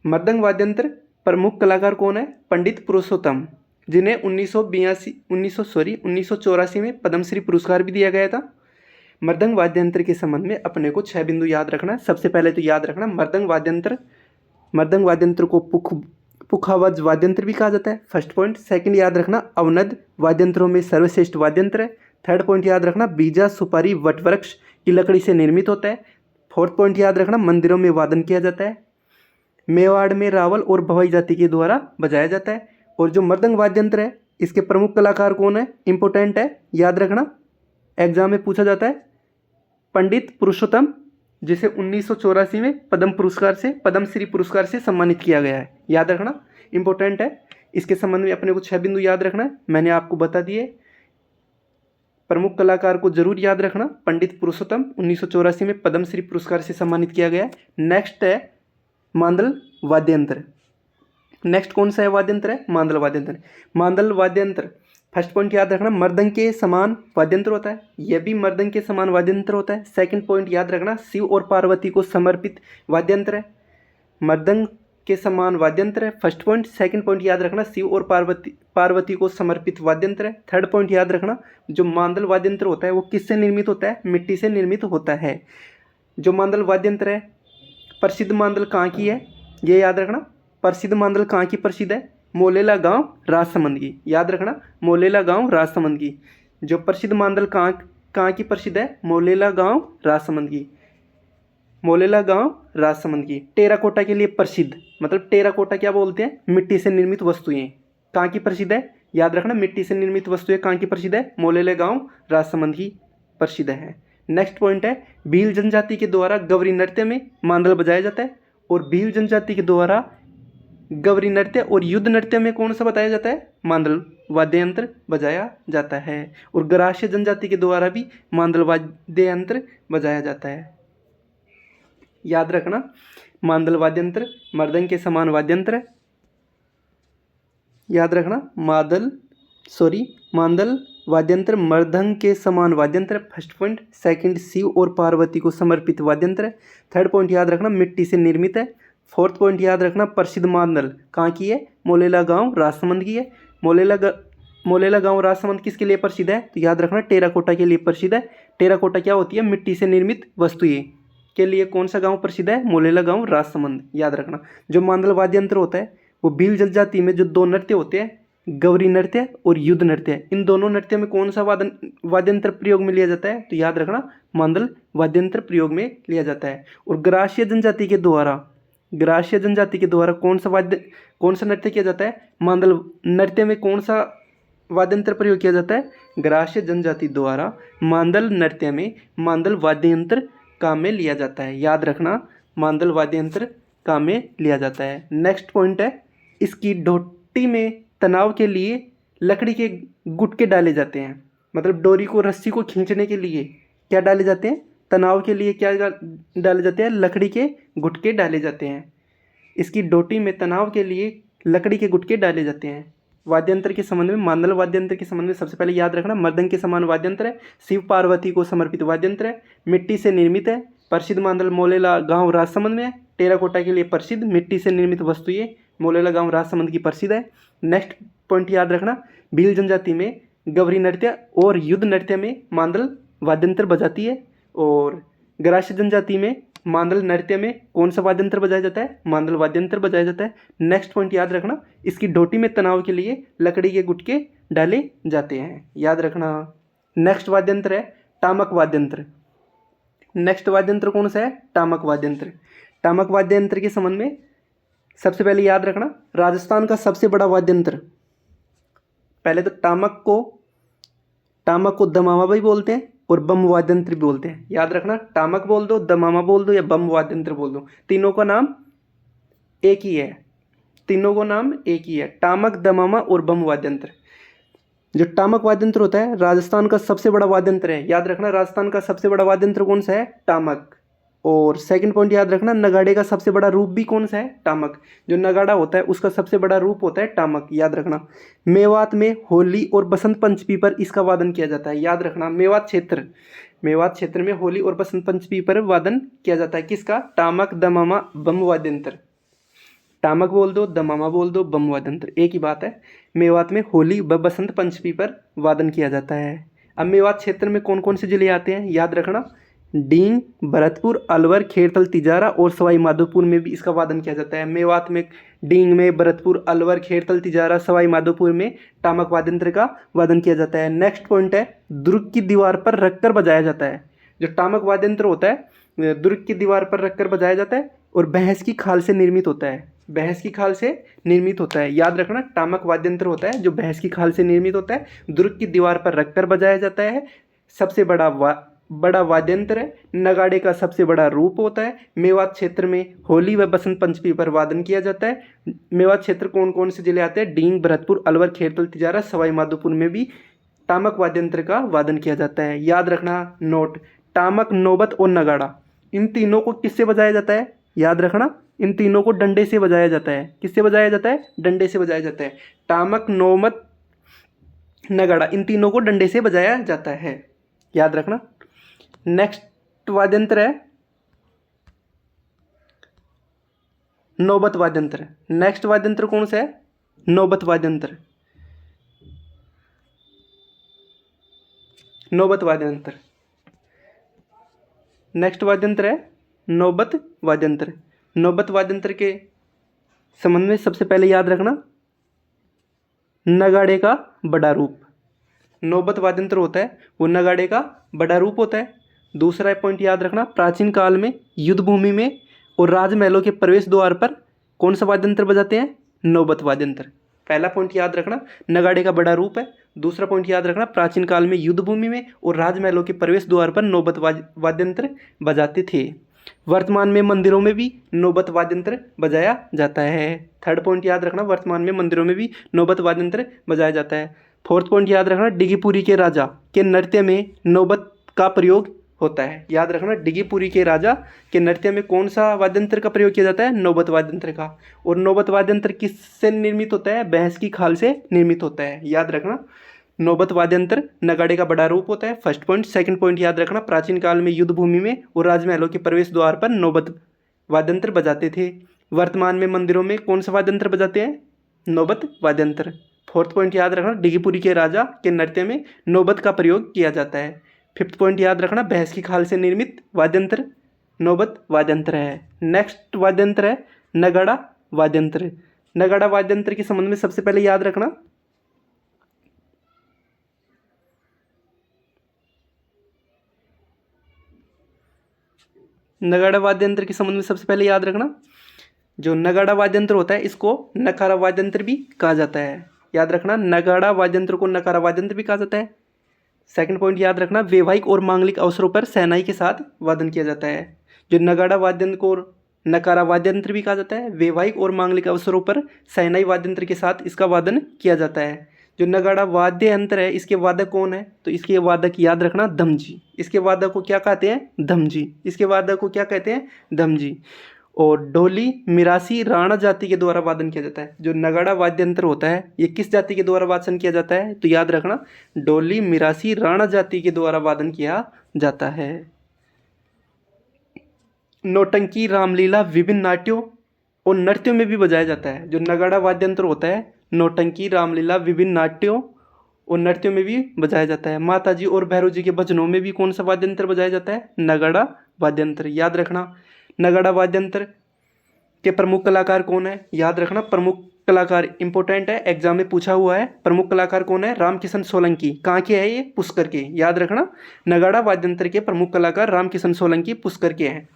मृदंग वाद्य यंत्र प्रमुख कलाकार कौन है? पंडित पुरुषोत्तम, जिन्हें 1984 में पद्मश्री पुरस्कार भी दिया गया था। मृदंग वाद्य यंत्र के संबंध में अपने को 6 बिंदु याद रखना। सबसे पहले तो याद रखना, मृदंग वाद्य यंत्र को पुखावज वाद्य यंत्र भी कहा जाता है। First point. सेकंड याद रखना, अवनद वाद्य यंत्रों में सर्वश्रेष्ठ वाद्य यंत्र है। थर्ड पॉइंट याद रखना, बीजा सुपारी वटवृक्ष की लकड़ी से निर्मित होता है। फोर्थ पॉइंट याद रखना, मंदिरों में वादन किया जाता है। मेवाड़ में रावल और भवाई जाति के द्वारा बजाया जाता है। और जो मृदंग वाद्य यंत्र है इसके प्रमुख कलाकार कौन है? इंपॉर्टेंट है, याद रखना, एग्जाम में पूछा जाता है। पंडित पुरुषोत्तम, जिसे 1984 में पद्मश्री पुरस्कार से सम्मानित किया गया है। याद रखना, इंपॉर्टेंट है। इसके संबंध में अपने को 6 बिंदु याद रखना है, मैंने आपको बता दिए। प्रमुख कलाकार को जरूर याद रखना, पंडित पुरुषोत्तम 1984 में पद्मश्री पुरस्कार से सम्मानित किया गया है। नेक्स्ट है मांदल वाद्य यंत्र। नेक्स्ट कौन सा है वाद्य यंत्र है? मांदल वाद्य यंत्र। मांदल वाद्य यंत्र फर्स्ट पॉइंट याद रखना, मृदंग के समान वाद्य यंत्र होता है, यह भी मृदंग के समान वाद्य यंत्र होता है। सेकंड पॉइंट याद रखना, शिव और पार्वती को समर्पित वाद्य यंत्र है, मृदंग के समान वाद्य यंत्र है फर्स्ट पॉइंट। सेकंड पॉइंट याद रखना, शिव और पार्वती को समर्पित वाद्य यंत्र है। थर्ड पॉइंट याद रखना, जो मांदल वाद्य यंत्र होता है वो किससे निर्मित होता है? मिट्टी से निर्मित होता है। जो मांदल वाद्य यंत्र है, प्रसिद्ध मांदल कहाँ की है ये याद रखना, प्रसिद्ध मांदल कहाँ की प्रसिद्ध है? मोलेला गांव राजसमंद की, याद रखना मोलेला गांव राजसमंद की। जो प्रसिद्ध मांदल कहाँ की प्रसिद्ध है? मोलेला गांव राजसमंद की, मोलेला गांव राजसमंद की। टेराकोटा के लिए प्रसिद्ध, मतलब टेराकोटा क्या बोलते हैं? मिट्टी से निर्मित वस्तुएं। कहाँ की प्रसिद्ध है? याद रखना मिट्टी से निर्मित वस्तुएं कहाँ की प्रसिद्ध है? मोलेला गांव राजसमंद की प्रसिद्ध है। नेक्स्ट पॉइंट है, भील जनजाति के द्वारा गवरी नृत्य में मांदल बजाया जाता है, और भील जनजाति के द्वारा गवरी नृत्य और युद्ध नृत्य में कौन सा बताया जाता है? मांदल वाद्य यंत्र बजाया जाता है। और ग्राह्य जनजाति के द्वारा भी मांदल वाद्य यंत्र बजाया जाता है। याद रखना मांदल वाद्य यंत्र मृदंग के समान वाद्य यंत्र है। याद रखना मांदल वाद्य यंत्र मृदंग के समान वाद्य यंत्र है फर्स्ट पॉइंट। सेकंड, शिव और पार्वती को समर्पित वाद्य यंत्र है। थर्ड पॉइंट याद रखना मिट्टी से निर्मित है। फोर्थ पॉइंट याद रखना प्रसिद्ध मांदल कहाँ की है? मोलेला गांव राजसमंद की है। मोलेला गांव राजसमंद किसके लिए प्रसिद्ध है? तो याद रखना टेराकोटा के लिए प्रसिद्ध है। टेराकोटा क्या होती है? मिट्टी से निर्मित वस्तुएं के लिए कौन सा गांव प्रसिद्ध है? मोलेला गांव राजसमंद, याद रखना। जो मांदल वाद्य यंत्र होता है वो भील जनजाति में जो 2 नृत्य होते हैं, गौरी नृत्य और युद्ध नृत्य, इन दोनों नृत्य में कौन सा वाद्य यंत्र प्रयोग में लिया जाता है? तो याद रखना मांदल वाद्य यंत्र प्रयोग में लिया जाता है। और ग्राह्य जनजाति के द्वारा कौन सा नृत्य किया जाता है? मांदल नृत्य में कौन सा वाद्य यंत्र प्रयोग किया जाता है? ग्राह्य जनजाति द्वारा मांदल नृत्य में मांदल वाद्य यंत्र काम में लिया जाता है। याद रखना मांदल वाद्य यंत्र काम में लिया जाता है। नेक्स्ट पॉइंट है, इसकी ढोटी में तनाव के लिए लकड़ी के गुटके डाले जाते हैं, मतलब डोरी को, रस्सी को खींचने के लिए क्या डाले जाते हैं? तनाव के लिए क्या डाले जाते हैं? लकड़ी के गुटके डाले जाते हैं। इसकी डोटी में तनाव के लिए लकड़ी के गुटके डाले जाते हैं। वाद्य यंत्र के संबंध में, मांदल वाद्य यंत्र के संबंध में सबसे पहले याद रखना मृदंग के समान वाद्य यंत्र है, शिव पार्वती को समर्पित वाद्य यंत्र है, मिट्टी से निर्मित है, प्रसिद्ध मांदल मोलेला गांव राजसमंद में है, टेराकोटा के लिए प्रसिद्ध, मिट्टी से निर्मित वस्तुएं मोलेला गांव राजसमंद की प्रसिद्ध है। नेक्स्ट पॉइंट याद रखना, भील जनजाति में गवरी नृत्य और युद्ध नृत्य में मांदल वाद्य यंत्र बजाती है, और ग्राह्य जनजाति में मांदल नृत्य में कौन सा वाद्य यंत्र बजाया जाता है? मांदल वाद्य यंत्र बजाया जाता है। नेक्स्ट पॉइंट याद रखना, इसकी डोटी में तनाव के लिए लकड़ी के गुटके डाले जाते हैं, याद रखना। नेक्स्ट वाद्य यंत्र है टामक वाद्य यंत्र। नेक्स्ट वाद्य यंत्र कौन सा है? टामक वाद्य यंत्र। टामक वाद्य यंत्र के संबंध में सबसे पहले याद रखना राजस्थान का सबसे बड़ा वाद्य यंत्र, पहले तो टामक को दमामा भी बोलते हैं और बम वाद्य यंत्र भी बोलते हैं। याद रखना टामक बोल दो, दमामा बोल दो या बम वाद्य यंत्र बोल दो, तीनों का नाम एक ही है, टामक, दमामा और बम वाद्य यंत्र। जो टामक वाद्य यंत्र होता है राजस्थान का सबसे बड़ा वाद्य यंत्र है। याद रखना राजस्थान का सबसे बड़ा वाद्य यंत्र कौन सा है? टामक। और सेकंड पॉइंट याद रखना नगाड़े का सबसे बड़ा रूप भी कौन सा है? टामक। जो नगाड़ा होता है उसका सबसे बड़ा रूप होता है टामक, याद रखना। मेवात में होली और बसंत पंचमी पर इसका वादन किया जाता है। याद रखना मेवात क्षेत्र में होली और बसंत पंचमी पर वादन किया जाता है। किसका? टामक, दमामा, बम वाद्य यंत्र। टामक बोल दो, दमामा बोल दो, बम वाद्य यंत्र, एक ही बात है। मेवात में होली व बसंत पंचमी पर वादन किया जाता है। अब मेवात क्षेत्र में कौन कौन से जिले आते हैं? याद रखना डींग, भरतपुर, अलवर, खेड़तल, तिजारा और सवाई माधोपुर में भी इसका वादन किया जाता है। मेवात में, डींग में, भरतपुर, अलवर, खेड़तल, तिजारा, सवाई माधोपुर में टामक वाद्य यंत्र का वादन किया जाता है। नेक्स्ट पॉइंट है दुर्ग की दीवार पर रखकर बजाया जाता है। जो टामक वाद्य यंत्र होता है दुर्ग की दीवार पर रखकर बजाया जाता है और भैंस की खाल से निर्मित होता है। याद रखना टामक वाद्य यंत्र होता है जो भैंस की खाल से निर्मित होता है, दुर्ग की दीवार पर रखकर बजाया जाता है। सबसे बड़ा बड़ा वाद्यंत्र है, नगाड़े का सबसे बड़ा रूप होता है। मेवात क्षेत्र में होली व बसंत पंचमी पर वादन किया जाता है। मेवात क्षेत्र कौन कौन से जिले आते हैं? डींग, भरतपुर, अलवर, खेरतल, तिजारा, सवाई माधोपुर में भी टामक वाद्यंत्र का वादन किया जाता है। याद रखना नोट, टामक, नौबत और नगाड़ा, इन तीनों को किससे बजाया जाता है? याद रखना, इन तीनों को डंडे से बजाया जाता है। किससे बजाया जाता है? डंडे से बजाया जाता है। टामक, नौबत, नगाड़ा, इन तीनों को डंडे से बजाया जाता है। याद रखना। नेक्स्ट वाद्यंत्र है नौबत वाद्यंत्र। नेक्स्ट वाद्यंत्र कौन सा है? नौबत वाद्यंत्र। नौबत वाद्यंत्र। नेक्स्ट वाद्यंत्र है नौबत वाद्यंत्र। नौबत वाद्यंत्र के संबंध में सबसे पहले याद रखना नगाड़े का बड़ा रूप। नौबत वाद्यंत्र होता है वो नगाड़े का बड़ा रूप होता है। दूसरा पॉइंट याद रखना, प्राचीन काल में युद्ध भूमि में और राजमहलों के प्रवेश द्वार पर कौन सा वाद्यंत्र बजाते हैं? नौबत वाद्यंत्र। पहला पॉइंट याद रखना नगाड़े का बड़ा रूप है। दूसरा पॉइंट याद रखना प्राचीन काल में युद्ध भूमि में और राजमहलों के प्रवेश द्वार पर नौबत वाद्यंत्र बजाते थे। वर्तमान में मंदिरों में भी नौबत वाद्यंत्र बजाया जाता है। थर्ड पॉइंट याद रखना वर्तमान में मंदिरों में भी नौबत वाद्यंत्र बजाया जाता है। फोर्थ पॉइंट याद रखना डिगीपुरी के राजा के नृत्य में नौबत का प्रयोग होता है। याद रखना डिगीपुरी के राजा के नृत्य में कौन सा वाद्यंत्र का प्रयोग किया जाता है? नौबत वाद्यंत्र का। और नौबत वाद्यंत्र किससे निर्मित होता है? भैंस की खाल से निर्मित होता है। याद रखना नौबत वाद्यंत्र नगाड़े का बड़ा रूप होता है। First point. सेकंड पॉइंट याद रखना प्राचीन काल में युद्ध भूमि में और राजमहलों के प्रवेश द्वार पर नौबत वाद्यंत्र बजाते थे। वर्तमान में मंदिरों में कौन सा वाद्यंत्र बजाते हैं? नौबत वाद्यंत्र। फोर्थ पॉइंट याद रखना डिगीपुरी के राजा के नृत्य में नौबत का प्रयोग किया जाता है। फिफ्थ पॉइंट याद रखना भैंस की खाल से निर्मित वाद्यंत्र नौबत वाद्यंत्र है। नेक्स्ट वाद्यंत्र है नगाड़ा वाद्यंत्र। नगाड़ा वाद्यंत्र के संबंध में सबसे पहले याद रखना नगाड़ा वाद्यंत्र के संबंध में सबसे पहले याद रखना जो नगाड़ा वाद्यंत्र होता है इसको नकारा वाद्यंत्र भी कहा जाता है। याद रखना नगाड़ा वाद्यंत्र को नकारा वाद्यंत्र भी कहा जाता है। सेकंड पॉइंट याद रखना वैवाहिक और मांगलिक अवसरों पर शहनाई के साथ वादन किया जाता है। जो नगाड़ा वाद्यंत्र को नकारा वाद्यंत्र भी कहा जाता है। वैवाहिक और मांगलिक अवसरों पर शहनाई वाद्यंत्र के साथ इसका वादन किया जाता है। जो नगाड़ा वाद्य यंत्र है इसके वादक कौन है? तो इसके वादक याद रखना धमजी। इसके वादक को क्या कहते हैं? धमजी। इसके वादक को क्या कहते हैं? धमजी। और ढोली, मिरासी, राणा जाति के द्वारा वादन किया जाता है। जो नगाड़ा वाद्यंत्र होता है ये किस जाति के द्वारा वादन किया जाता है? तो याद रखना ढोली, मिरासी, राणा जाति के द्वारा वादन किया जाता है। नौटंकी, रामलीला विभिन्न नाट्यों और नृत्यों में भी बजाया जाता है। जो नगाड़ा वाद्यंत्र होता है नौटंकी, रामलीला विभिन्न नाट्यों और नृत्यों में भी बजाया जाता है। माताजी और भैरव जी के भजनों में भी कौन सा वाद्यंत्र बजाया जाता है? नगाड़ा वाद्यंत्र। याद रखना नगाड़ा वाद्यंत्र के प्रमुख कलाकार कौन है? याद रखना प्रमुख कलाकार इंपॉर्टेंट है, एग्जाम में पूछा हुआ है। प्रमुख कलाकार कौन है? रामकिशन सोलंकी। कहाँ के है ये? पुष्कर के। याद रखना नगाड़ा वाद्यंत्र के प्रमुख कलाकार रामकिशन सोलंकी पुष्कर के हैं।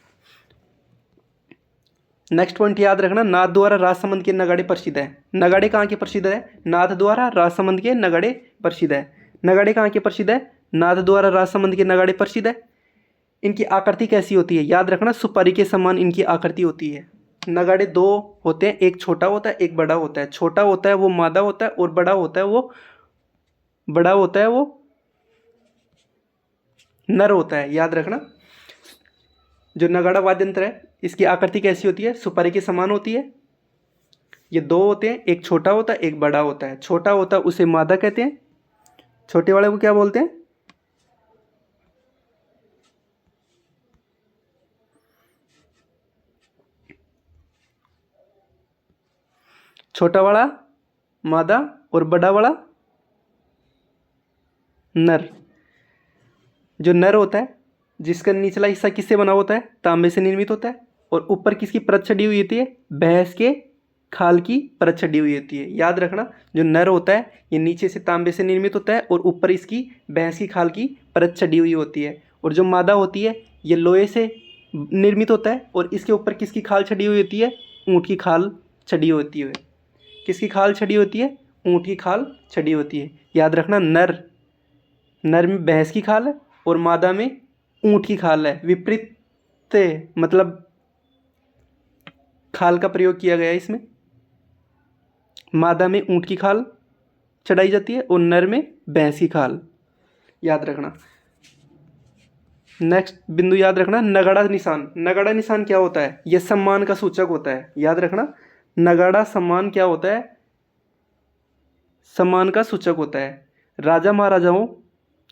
नेक्स्ट पॉइंट याद रखना नाथ द्वारा राजसमंद के नगाड़े प्रसिद्ध है। नगाड़े कहाँ के प्रसिद्ध है? नाथ द्वारा राजसमंद के नगाड़े प्रसिद्ध है। नगाड़े कहाँ के प्रसिद्ध है? नाथ द्वारा राजसमंद के नगाड़े प्रसिद्ध है। इनकी आकृति कैसी होती है? याद रखना सुपारी के समान इनकी आकृति होती है। नगाड़े दो होते हैं, एक छोटा होता है एक बड़ा होता है। छोटा होता है वो मादा होता है और बड़ा होता है वो नर होता है। याद रखना जो नगाड़ा वाद्यंत्र है इसकी आकृति कैसी होती है? सुपारी के समान होती है। ये दो होते हैं, एक छोटा होता है एक बड़ा होता है। छोटा होता है उसे मादा कहते हैं, छोटे वाले को क्या बोलते हैं? छोटा वाला मादा और बड़ा वाला नर। जो नर होता है जिसका निचला हिस्सा किससे बना होता है? तांबे से निर्मित होता है। और ऊपर किसकी परत चढ़ी हुई होती है? भैंस के खाल की परत चढ़ी हुई होती है। याद रखना जो नर होता है ये नीचे से तांबे से निर्मित होता है और ऊपर इसकी भैंस की खाल की परत चढ़ी हुई होती है। और जो मादा होती है ये लोहे से निर्मित होता है और इसके ऊपर किसकी खाल चढ़ी हुई होती है? ऊँट की खाल चढ़ी होती है। किसकी खाल चढ़ी होती है? ऊँट की खाल चढ़ी होती है। याद रखना नर में भैंस की खाल है और मादा में ऊँट की खाल है। विपरीत मतलब खाल का प्रयोग किया गया है इसमें। मादा में ऊँट की खाल चढ़ाई जाती है और नर में भैंस की खाल, याद रखना। नेक्स्ट बिंदु याद रखना, नगाड़ा निशान। नगाड़ा निशान क्या होता है? यह सम्मान का सूचक होता है, याद रखना। नगाड़ा सम्मान क्या होता है? सम्मान का सूचक होता है। राजा महाराजाओं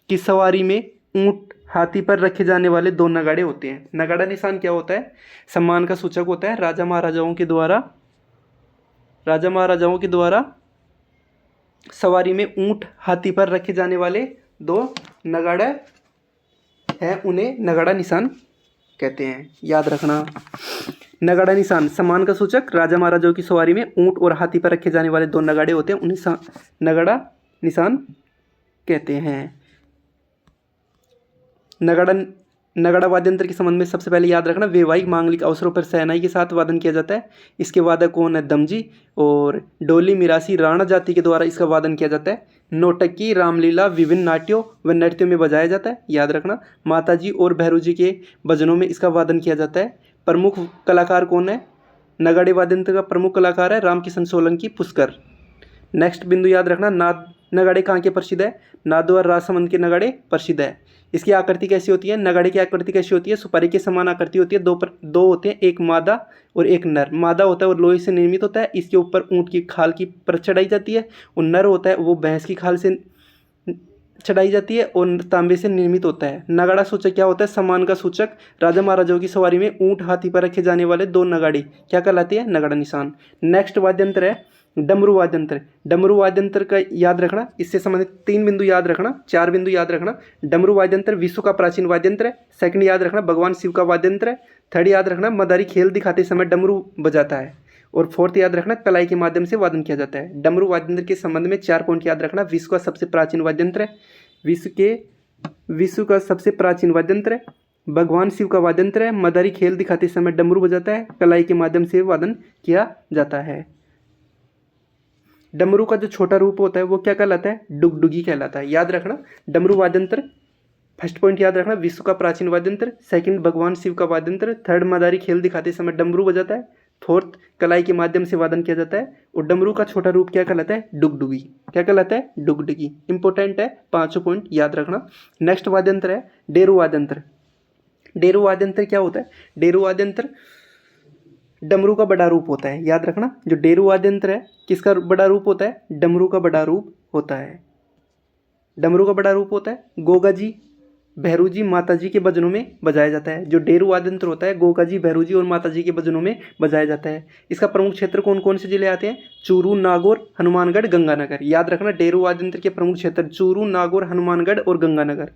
की सवारी में ऊंट हाथी पर रखे जाने वाले दो नगाड़े होते हैं। नगाड़ा निशान क्या होता है? सम्मान का सूचक होता है। राजा महाराजाओं के द्वारा सवारी में ऊंट हाथी पर रखे जाने वाले दो नगाड़े हैं, उन्हें नगाड़ा निशान कहते हैं, याद रखना। नगाड़ा निशान सम्मान का सूचक, राजा महाराजाओं की सवारी में ऊंट और हाथी पर रखे जाने वाले दो नगाड़े होते हैं, उन्हें नगाड़ा निशान कहते हैं। नगाड़ा वाद्य यंत्र के संबंध में सबसे पहले याद रखना, वैवाहिक मांगलिक अवसरों पर शहनाई के साथ वादन किया जाता है। इसके वादक कौन है? दमजी और डोली मिरासी राणा जाति के द्वारा इसका वादन किया जाता है। नौटंकी, रामलीला, विभिन्न नाट्यों व नृत्यों में बजाया जाता है, याद रखना। माताजी और भैरू जी के भजनों में इसका वादन किया जाता है। प्रमुख कलाकार कौन है? नगाड़े वाद्य यंत्र का प्रमुख कलाकार है रामकिशन सोलंकी, पुष्कर। नेक्स्ट बिंदु याद रखना, नगाड़े कहाँ के प्रसिद्ध है? नादौर राजसमंद के नगाड़े प्रसिद्ध है। इसकी आकृति कैसी होती है? नगाड़े की आकृति कैसी होती है? सुपारी के समान आकृति होती है। दो होते हैं, एक मादा और एक नर। मादा होता है और लोहे से निर्मित होता है, इसके ऊपर ऊँट की खाल की परत चढ़ाई जाती है। और नर होता है वो भैंस की खाल से चढ़ाई जाती है और तांबे से निर्मित होता है। नगाड़ा सूचक क्या होता है? सम्मान का सूचक। राजा महाराजाओं की सवारी में ऊँट हाथी पर रखे जाने वाले दो नगाड़े क्या कहलाते हैं? नगाड़ा निशान। नेक्स्ट वाद्य यंत्र है डमरू वाद्य यंत्र। डमरू वाद्य यंत्र का याद रखना, इससे संबंधित 3 बिंदु याद रखना, 4 बिंदु याद रखना। डमरू वाद्य यंत्र विश्व का प्राचीन वाद्य यंत्र है। सेकंड याद रखना, भगवान शिव का वाद्य यंत्र है। थर्ड याद रखना, मदारी खेल दिखाते समय डमरू बजाता है। और फोर्थ याद रखना, कलाई के माध्यम से वादन किया जाता है। डमरू वाद्य यंत्र के संबंध में 4 पॉइंट याद रखना। विश्व का सबसे प्राचीन वाद्य यंत्र है, विश्व का सबसे प्राचीन वाद्य यंत्र है, भगवान शिव का वाद्य यंत्र है, मदारी खेल दिखाते समय डमरू बजाता है, कलाई के माध्यम से वादन किया जाता है। डमरू का जो छोटा रूप होता है वो क्या कहलाता है? डुगडुगी कहलाता है, याद रखना। डमरू वाद्य यंत्र, फर्स्ट पॉइंट याद रखना, विश्व का प्राचीन वाद्य यंत्र। सेकंड, भगवान शिव का वाद्य यंत्र। थर्ड, मदारी खेल दिखाते समय डमरू बजाता है। फोर्थ, कलाई के माध्यम से वादन किया जाता है। और डमरू का छोटा रूप क्या कहलाता है? डुगडुगी। क्या कहलाता है? डुगडुगी। इंपॉर्टेंट है, 5 पॉइंट याद रखना। नेक्स्ट वाद्य यंत्र है डेरू वाद्य यंत्र। डेरू वाद्य यंत्र क्या होता है? डेरू वाद्य यंत्र डमरू का बड़ा रूप होता है, याद रखना। जो डेरू वाद्य यंत्र है किसका बड़ा रूप होता है? डमरू का बड़ा रूप होता है। डमरू का बड़ा रूप होता है, गोगा जी, भैरू जी, माता जी के भजनों में बजाया जाता है। जो डेरू वाद्य यंत्र होता है गोगा जी, भैरू जी और माता जी के भजनों में बजाया जाता है। इसका प्रमुख क्षेत्र कौन कौन से जिले आते हैं? चूरू, नागौर, हनुमानगढ़, गंगानगर। याद रखना, डेरू वाद्य यंत्र के प्रमुख क्षेत्र चूरू, नागौर, हनुमानगढ़ और गंगानगर।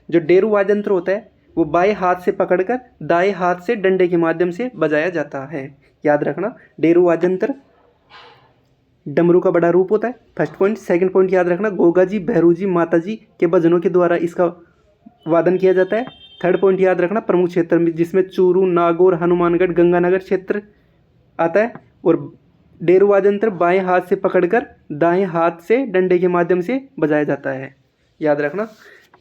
जो डेरू वाद्य यंत्र होता है वो बाएं हाथ से पकड़कर दाएं हाथ से डंडे के माध्यम से बजाया जाता है, याद रखना। डेरू वाद्य यंत्र डमरू का बड़ा रूप होता है, फर्स्ट पॉइंट। सेकंड पॉइंट याद रखना, गोगा जी, भैरू जी, माता जी के भजनों के द्वारा इसका वादन किया जाता है। थर्ड पॉइंट याद रखना, प्रमुख क्षेत्र में जिसमें चूरू, नागौर, हनुमानगढ़, गंगानगर क्षेत्र आता है। और डेरू वाद्य यंत्र बाएं हाथ से पकड़कर दाएं हाथ से डंडे के माध्यम से बजाया जाता है, याद रखना।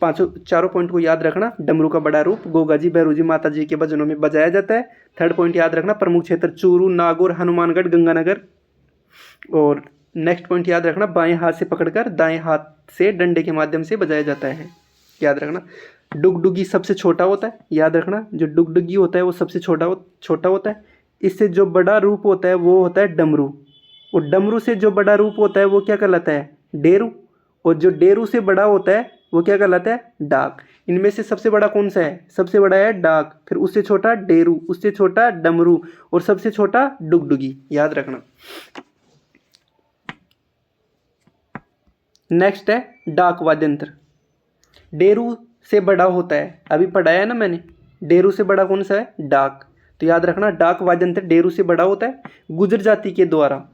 चारों पॉइंट को याद रखना। डमरू का बड़ा रूप गोगा जी, भैरू जी, माता जी के भजनों में बजाया जाता है। थर्ड पॉइंट याद रखना, प्रमुख क्षेत्र चूरू, नागौर, हनुमानगढ़, गंगानगर। और नेक्स्ट पॉइंट याद रखना, बाएं हाथ से पकड़कर दाएं हाथ से डंडे के माध्यम से बजाया जाता है, याद रखना। डुगडुगी सबसे छोटा होता है, याद रखना। जो डुगडुगी होता है वो सबसे छोटा होता है। इससे जो बड़ा रूप होता है वो होता है डमरू। और डमरू से जो बड़ा रूप होता है वो क्या कहलाता है? डेरू। और जो डेरू से बड़ा होता है वो क्या कहलाता है? डाक। इनमें से सबसे बड़ा कौन सा है? सबसे बड़ा है डाक, फिर उससे छोटा डेरू, उससे छोटा डमरू और सबसे छोटा डुगडुगी, याद रखना। नेक्स्ट है डाक वाद्य यंत्र। डेरू से बड़ा होता है, अभी पढ़ाया है ना मैंने। डेरू से बड़ा कौन सा है? डाक। तो याद रखना, डाक वाद्य यंत्र डेरू से बड़ा होता है। गुर्जर जाति के द्वारा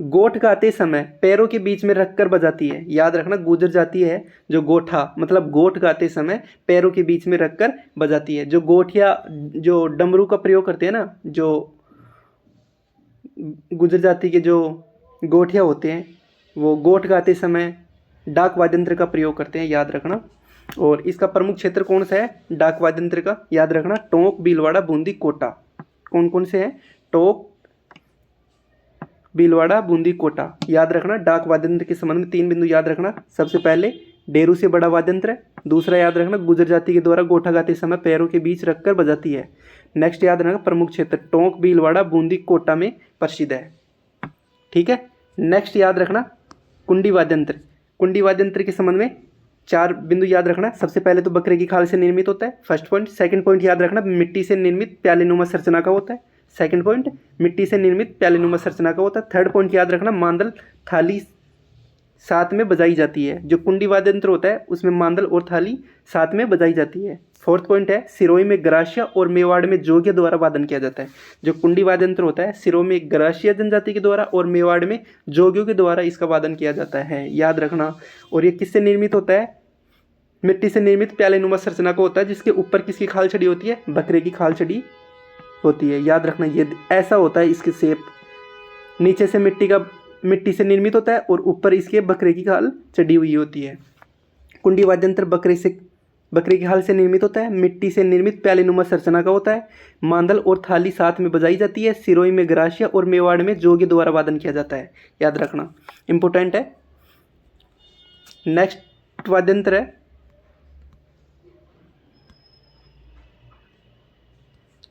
गोठ गाते समय पैरों के बीच में रखकर बजाती है, याद रखना। गुर्जर जाति है जो गोठा मतलब गोठ गाते समय पैरों के बीच में रखकर बजाती है। जो गोठिया जो डमरू का प्रयोग करते हैं ना, जो गुर्जर जाति के जो गोठिया होते हैं वो गोठ गाते समय डाक वाद्य यंत्र का प्रयोग करते हैं, याद रखना। और इसका प्रमुख क्षेत्र कौन सा है डाक वाद्य यंत्र का, याद रखना टोंक, भीलवाड़ा, बूंदी, कोटा। कौन कौन से हैं, टोंक, भीलवाड़ा, बूंदी, कोटा। याद रखना डाक वाद्य यंत्र के संबंध में 3 बिंदु याद रखना। सबसे पहले डेरू से बड़ा वाद्य यंत्र है। दूसरा याद रखना गुर्जर जाति के द्वारा गोठा गाते समय पैरों के बीच रखकर बजाती है। नेक्स्ट याद रखना प्रमुख क्षेत्र टोंक, भीलवाड़ा, बूंदी, कोटा में प्रसिद्ध है। ठीक है। नेक्स्ट याद रखना कुंडी वाद्य यंत्र। कुंडी वाद्य यंत्र के संबंध में 4 बिंदु याद रखना। सबसे पहले तो बकरे की खाल से निर्मित होता है, फर्स्ट पॉइंट। सेकंड पॉइंट याद रखना मिट्टी से निर्मित प्यालेनुमा संरचना का होता है। सेकंड पॉइंट मिट्टी से निर्मित प्यालेनुमा संरचना का होता है। थर्ड पॉइंट याद रखना मांदल थाली साथ में बजाई जाती है। जो कुंडी वाद्य यंत्र होता है उसमें मांदल और थाली साथ में बजाई जाती है। फोर्थ पॉइंट है सिरोही में गरासिया और मेवाड़ में जोगिया द्वारा वादन किया जाता है। जो कुंडी वाद्य यंत्र होता है सिरोही में गरासिया जनजाति के द्वारा और मेवाड़ में जोगियों के द्वारा इसका वादन किया जाता है, याद रखना। और ये किससे निर्मित होता है, मिट्टी से निर्मित प्यालेनुमा संरचना का होता है, जिसके ऊपर किसकी खाल चढ़ी होती है, बकरे की खाल चढ़ी होती है। याद रखना ये ऐसा होता है, इसकी शेप नीचे से मिट्टी से निर्मित होता है और ऊपर इसके बकरे की खाल चढ़ी हुई होती है। कुंडी वाद्य यंत्र बकरे की खाल से निर्मित होता है, मिट्टी से निर्मित प्यालेनुमा संरचना का होता है, मांदल और थाली साथ में बजाई जाती है, सिरोही में गरासिया और मेवाड़ में जोगी द्वारा वादन किया जाता है। याद रखना इंपॉर्टेंट है। नेक्स्ट वाद्य यंत्र है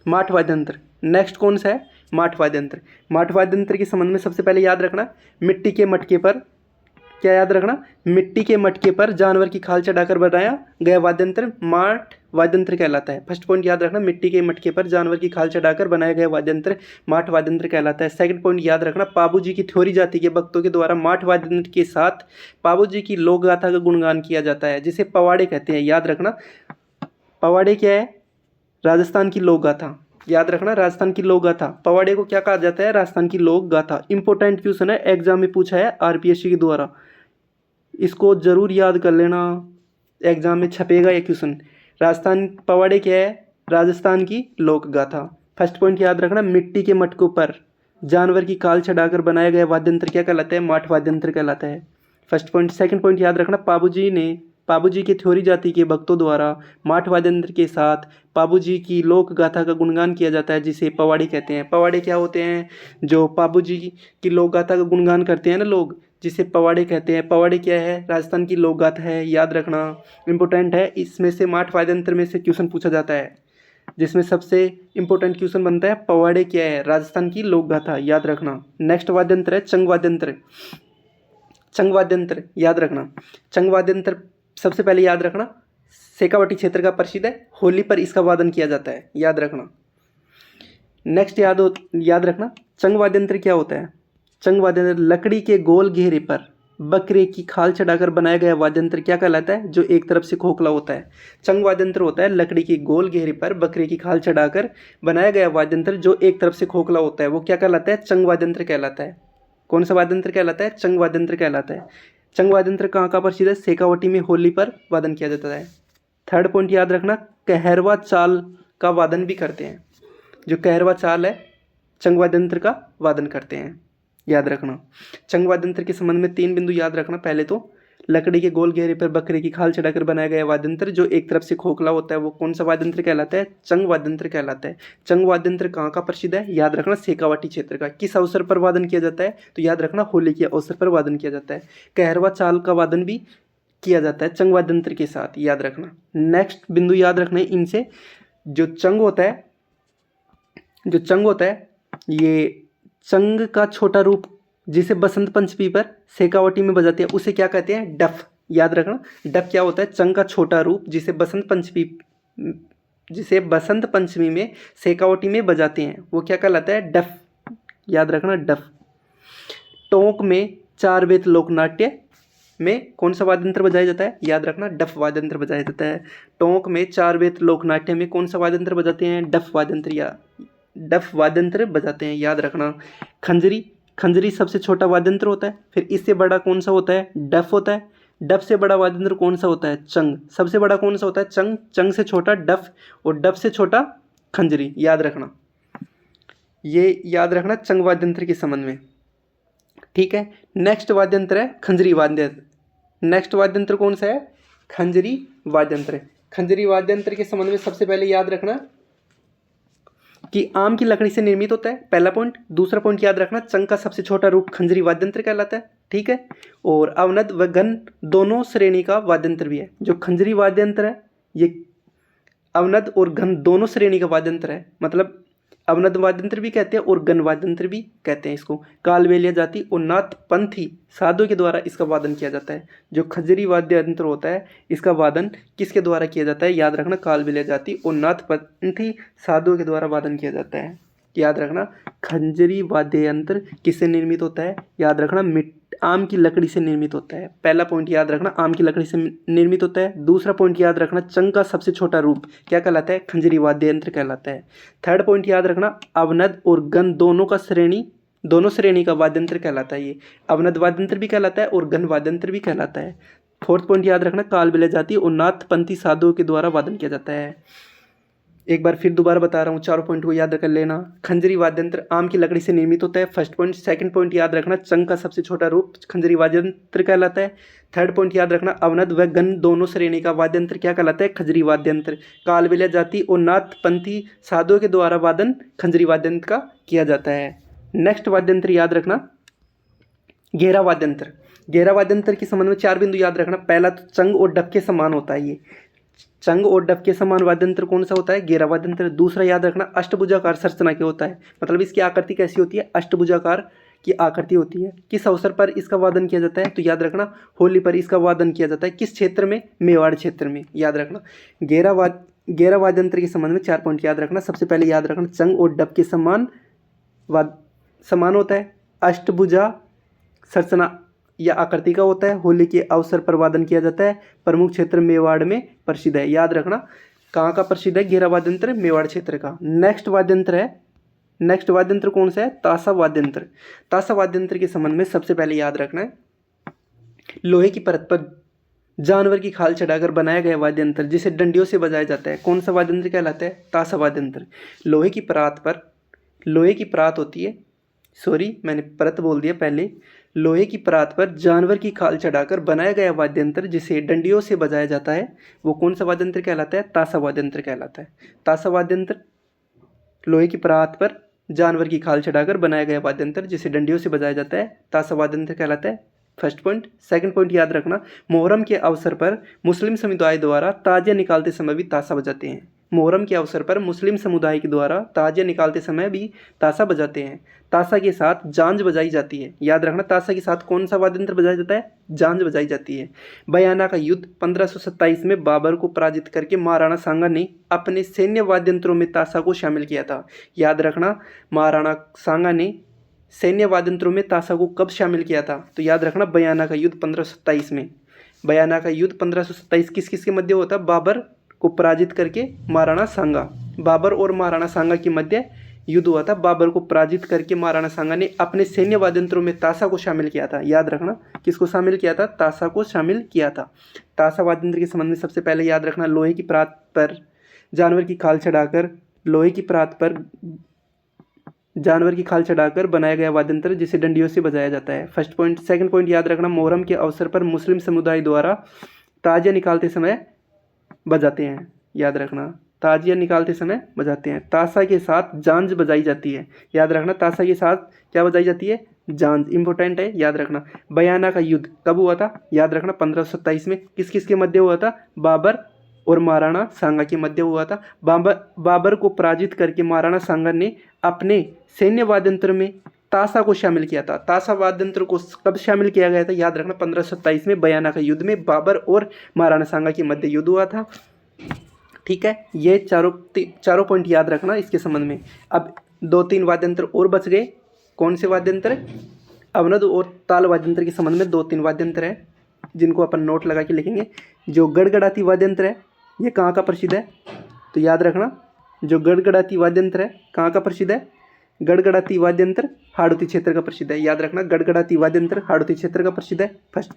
माठ वाद्य यंत्र। नेक्स्ट कौन सा है, माठ वाद्य यंत्र। माठ वाद्य यंत्र के संबंध में सबसे पहले याद रखना मिट्टी के मटके पर, क्या याद रखना, मिट्टी के मटके पर जानवर की खाल चढ़ाकर बनाया गया वाद्य यंत्र माठ वाद्य यंत्र कहलाता है। फर्स्ट पॉइंट याद रखना मिट्टी के मटके पर जानवर की खाल चढ़ाकर बनाया गया वाद्य यंत्र माठ वाद्य यंत्र कहलाता है। सेकंड पॉइंट याद रखना पाबू जी की थ्योरी जाति के भक्तों के द्वारा माठ वाद्य यंत्र के साथ पाबू जी की लोक गाथा का गुणगान किया जाता है, जिसे पवाड़े कहते हैं। याद रखना पवाड़े क्या है, राजस्थान की लोक गाथा। याद रखना राजस्थान की लोक गाथा, पवाड़े को क्या कहा जाता है, राजस्थान की लोक गाथा। इंपॉर्टेंट क्वेश्चन है, एग्जाम में पूछा है आरपीएससी के द्वारा, इसको जरूर याद कर लेना, एग्जाम में छपेगा ये क्वेश्चन। राजस्थान पवाड़े क्या है, राजस्थान की लोक गाथा। फर्स्ट पॉइंट याद रखना मिट्टी के मटकों पर जानवर की खाल चढ़ाकर बनाया गया वाद्य यंत्र क्या कहलाता है, माठ वाद्य यंत्र कहलाता है। First point. सेकंड पॉइंट याद रखना पाबू जी के थ्योरी जाति के भक्तों द्वारा माठ वाद्य यंत्र के साथ पाबू जी की लोक गाथा का गुणगान किया जाता है, जिसे पवाड़े कहते हैं। पवाड़े क्या होते हैं, जो पाबू जी की लोक गाथा का गुणगान करते हैं ना लोग, जिसे पवाड़े कहते हैं। पवाड़े क्या है, राजस्थान की लोक गाथा है। याद रखना इंपॉर्टेंट है, इसमें से माठ वाद्य यंत्र में से क्वेश्चन पूछा जाता है, जिसमें सबसे इंपॉर्टेंट क्वेश्चन बनता है पवाड़े क्या है, राजस्थान की लोक गाथा। याद रखना। नेक्स्ट वाद्य यंत्र है चंग वाद्य यंत्र। चंग वाद्य यंत्र याद रखना, चंग वाद्य यंत्र सबसे पहले याद रखना शेखावाटी क्षेत्र का प्रसिद्ध है, होली पर इसका वादन किया जाता है। याद रखना। नेक्स्ट याद रखना चंग वाद्य यंत्र क्या होता है, चंग वाद्य यंत्र लकड़ी के गोल घेरे पर बकरे की खाल चढ़ाकर बनाया गया वाद्य यंत्र क्या कहलाता है, जो एक तरफ से खोखला होता है। चंग वाद्य यंत्र होता है लकड़ी के गोल घेरे पर बकरे की खाल चढ़ाकर बनाया गया वाद्य यंत्र जो एक तरफ से खोखला होता है, वो क्या कहलाता है, चंग वाद्य यंत्र कहलाता है। कौन सा वाद्य यंत्र कहलाता है, चंग वाद्य यंत्र कहलाता है। चंग वाद्य यंत्र कहाँ का प्रसिद्ध है, शेखावाटी में होली पर वादन किया जाता है। थर्ड पॉइंट याद रखना कहरवा चाल का वादन भी करते हैं, जो कहरवा चाल है चंग वाद्य यंत्र का वादन करते हैं। याद रखना चंग वाद्य यंत्र के संबंध में 3 बिंदु याद रखना। पहले तो लकड़ी के गोल घेरे पर बकरे की खाल चढ़ाकर बनाया गया वाद्य यंत्र जो एक तरफ से खोखला होता है, वो कौन सा वाद्य यंत्र कहलाता है, चंग वाद्य यंत्र कहलाता है। चंग वाद्य यंत्र कहाँ का प्रसिद्ध है, याद रखना शेखावाटी क्षेत्र का। किस अवसर पर वादन किया जाता है, तो याद रखना होली के अवसर पर वादन किया जाता है। कहरवा चाल का वादन भी किया जाता है चंग वाद्य यंत्र के साथ। याद रखना। नेक्स्ट बिंदु याद रखना इनसे, जो चंग होता है ये चंग का छोटा रूप जिसे बसंत पंचमी पर शेखावाटी में बजाते हैं उसे क्या कहते हैं, डफ। याद रखना डफ क्या होता है, चंग का छोटा रूप जिसे बसंत पंचमी में शेखावाटी में बजाते हैं, वो क्या कहलाता है, डफ। याद रखना डफ। टोंक में 4 बेत लोकनाट्य में कौन सा वाद्य यंत्र बजाया जाता है, याद रखना डफ वाद्य यंत्र बजाया जाता है। टोंक में 4 बेत लोकनाट्य में कौन सा वाद्य यंत्र बजाते हैं, डफ वाद्य यंत्र या डफ वाद्य यंत्र बजाते हैं। याद रखना। खंजरी सबसे छोटा वाद्य यंत्र होता है, फिर इससे बड़ा कौन सा होता है, डफ होता है। डफ से बड़ा वाद्य यंत्र कौन सा होता है, चंग। सबसे बड़ा कौन सा होता है, चंग। चंग से छोटा डफ और डफ से छोटा खंजरी। याद रखना, ये याद रखना चंग वाद्य यंत्र के संबंध में। ठीक है। नेक्स्ट वाद्य यंत्र है खंजरी वाद्य। नेक्स्ट वाद्य यंत्र कौन सा है, खंजरी वाद्यंत्र। खंजरी वाद्यंत्र के संबंध में सबसे पहले याद रखना कि आम की लकड़ी से निर्मित होता है, पहला पॉइंट। दूसरा पॉइंट याद रखना, चंग का सबसे छोटा रूप खंजरी वाद्यंत्र कहलाता है, ठीक है। और अवनद व घन दोनों श्रेणी का वाद्यंत्र भी है। जो खंजरी वाद्यंत्र है ये अवनद और घन दोनों श्रेणी का वाद्यंत्र है, मतलब अवनद वाद्यंत्र भी कहते हैं और घन वाद्यंत्र भी कहते हैं इसको। कालबेलिया जाति और नाथपंथी साधुओं के द्वारा इसका वादन किया जाता है। जो खंजरी वाद्यंत्र होता है इसका वादन किसके द्वारा किया जाता है, याद रखना, कालबेलिया जाति और नाथपंथी साधुओं के द्वारा वादन किया जाता है। याद रखना, खंजरी वाद्य यंत्र किससे निर्मित होता है, याद रखना, आम की लकड़ी से निर्मित होता है। पहला पॉइंट याद रखना, आम की लकड़ी से निर्मित होता है। दूसरा पॉइंट याद रखना, चंग का सबसे छोटा रूप क्या कहलाता है, खंजरी वाद्य यंत्र कहलाता है। थर्ड पॉइंट याद रखना, अवनद और घन दोनों श्रेणी का वाद्यंत्र कहलाता है। ये अवनद वाद्यंत्र भी कहलाता है और घन वाद्यंत्र भी कहलाता है। फोर्थ पॉइंट याद रखना, कालबेलिया जाति और नाथपंथी साधुओं के द्वारा वादन किया जाता है। एक बार फिर दोबारा बता रहा हूँ, चारों पॉइंट को याद कर लेना। खंजरी वाद्यंत्र आम की लकड़ी से निर्मित होता है, फर्स्ट पॉइंट। सेकंड पॉइंट याद रखना, चंग का सबसे छोटा रूप खंजरी वाद्यंत्र कहलाता है। थर्ड पॉइंट याद रखना, अवनद व घन दोनों श्रेणी का वाद्यंत्र क्या कहलाता है, खंजरी वाद्यंत्र। कालबेलिया जाति और नाथपंथी साधुओं के द्वारा वादन खंजरी वाद्यंत्र का किया जाता है। नेक्स्ट वाद्यंत्र याद रखना, घेरा वाद्यंत्र। घेरा वाद्यंत्र के संबंध में 4 बिंदु याद रखना। पहला तो चंग और डफ के समान होता है। ये चंग और डफ के समान वाद्यंत्र कौन सा होता है, घेरा वाद्यंत्र। दूसरा याद रखना, अष्टभुजाकार संरचना के होता है, मतलब इसकी आकृति कैसी होती है, अष्टभुजाकार की आकृति होती है। किस अवसर पर इसका वादन किया जाता है, तो याद रखना, होली पर इसका वादन किया जाता है। किस क्षेत्र में, मेवाड़ क्षेत्र में। याद रखना, घेरा वाद्यंत्र के संबंध में 4 पॉइंट याद रखना। सबसे पहले याद रखना, चंग और डफ के समान होता है, अष्टभुजा संरचना या आकृति का होता है, होली के अवसर पर वादन किया जाता है, प्रमुख क्षेत्र मेवाड़ में प्रसिद्ध है। याद रखना, कहाँ का प्रसिद्ध है, घेरा वाद्यंत्र मेवाड़ क्षेत्र का। नेक्स्ट वाद्यंत्र कौन सा है, ताशा वाद्यंत्र। ताशा वाद्यंत्र के संबंध में सबसे पहले याद रखना है, लोहे की परत पर जानवर की खाल चढ़ाकर बनाया गया वाद्यंत्र जिसे डंडियों से बजाया जाता है, कौन सा वाद्यंत्र कहलाता है, ताशा वाद्यंत्र। लोहे की परात होती है, सॉरी मैंने परत बोल दिया पहले। लोहे की परात पर जानवर की खाल चढ़ाकर बनाया गया वाद्यंत्र जिसे डंडियों से बजाया जाता है, वो कौन सा वाद्यंत्र कहलाता है, ताशा वाद्यंत्र कहलाता है। ताशा वाद्यंत्र, लोहे की परात पर जानवर की खाल चढ़ाकर बनाया गया वाद्यंत्र जिसे डंडियों से बजाया जाता है, ताशा वाद्यंत्र कहलाता है, फर्स्ट पॉइंट। सेकंड पॉइंट याद रखना, मुहर्रम के अवसर पर मुस्लिम समुदाय द्वारा ताजिया निकालते समय भी ताशा बजाते हैं। मुहर्रम के अवसर पर मुस्लिम समुदाय के द्वारा ताजिया निकालते समय भी ताशा बजाते हैं। ताशा के साथ झांझ बजाई जाती है। याद रखना, ताशा के साथ कौन सा वाद्यंत्र बजाया जाता है, झांझ बजाई जाती है। बयाना का युद्ध 1527 में बाबर को पराजित करके महाराणा सांगा ने अपने सैन्य वाद्यंत्रों में ताशा को शामिल किया था। याद रखना, महाराणा सांगा ने सैन्य वाद्यंत्रों में ताशा को कब शामिल किया था, तो याद रखना, बयाना का युद्ध 1527 में। बयाना का युद्ध 1527 किस किस के मध्य होता, बाबर को पराजित करके महाराणा सांगा, बाबर और महाराणा सांगा के मध्य युद्ध हुआ था। बाबर को पराजित करके महाराणा सांगा ने अपने सैन्य वाद्यंत्रों में ताशा को शामिल किया था। याद रखना, किसको शामिल किया था, ताशा को शामिल किया था। ताशा वाद्यंत्र के संबंध में सबसे पहले याद रखना, लोहे की परात पर जानवर की खाल चढ़ाकर बनाया गया वाद्यंत्र जिसे डंडियों से बजाया जाता है, फर्स्ट पॉइंट। सेकंड पॉइंट याद रखना, मुहर्रम के अवसर पर मुस्लिम समुदाय द्वारा ताजिया निकालते समय बजाते हैं। याद रखना, ताजिया निकालते समय बजाते हैं। ताशा के साथ झांझ बजाई जाती है। याद रखना, ताशा के साथ क्या बजाई जाती है, झांझ, इंपॉर्टेंट है, याद रखना। बयाना का युद्ध कब हुआ था, याद रखना, 1527 में। किस किस के मध्य हुआ था, बाबर और महाराणा सांगा के मध्य हुआ था। बाबर को पराजित करके महाराणा सांगा ने अपने सैन्य वाद्यंत्र में ताशा को शामिल किया था। ताशा वाद्यंत्र को कब शामिल किया गया था, याद रखना, 1527 में बयाना का युद्ध में बाबर और महाराणा सांगा के मध्य युद्ध हुआ था। ठीक है, ये चारों पॉइंट याद रखना इसके संबंध में। अब 2-3 वाद्यंत्र और बच गए। कौन से वाद्यंत्र, अवनद और ताल वाद्यंत्र के संबंध में 2-3 वाद्यंत्र हैं जिनको अपन नोट लगा के लिखेंगे। जो गड़गड़ाती वाद्यंत्र है ये कहाँ का प्रसिद्ध है, तो याद रखना, जो गड़गड़ाती वाद्यंत्र है कहाँ का प्रसिद्ध है, गड़गड़ाती वाद्यंत्र हाड़ौती क्षेत्र का प्रसिद्ध है। याद रखना, गड़गड़ाती वाद्यंत्र हाड़ौती क्षेत्र का प्रसिद्ध है, फर्स्ट।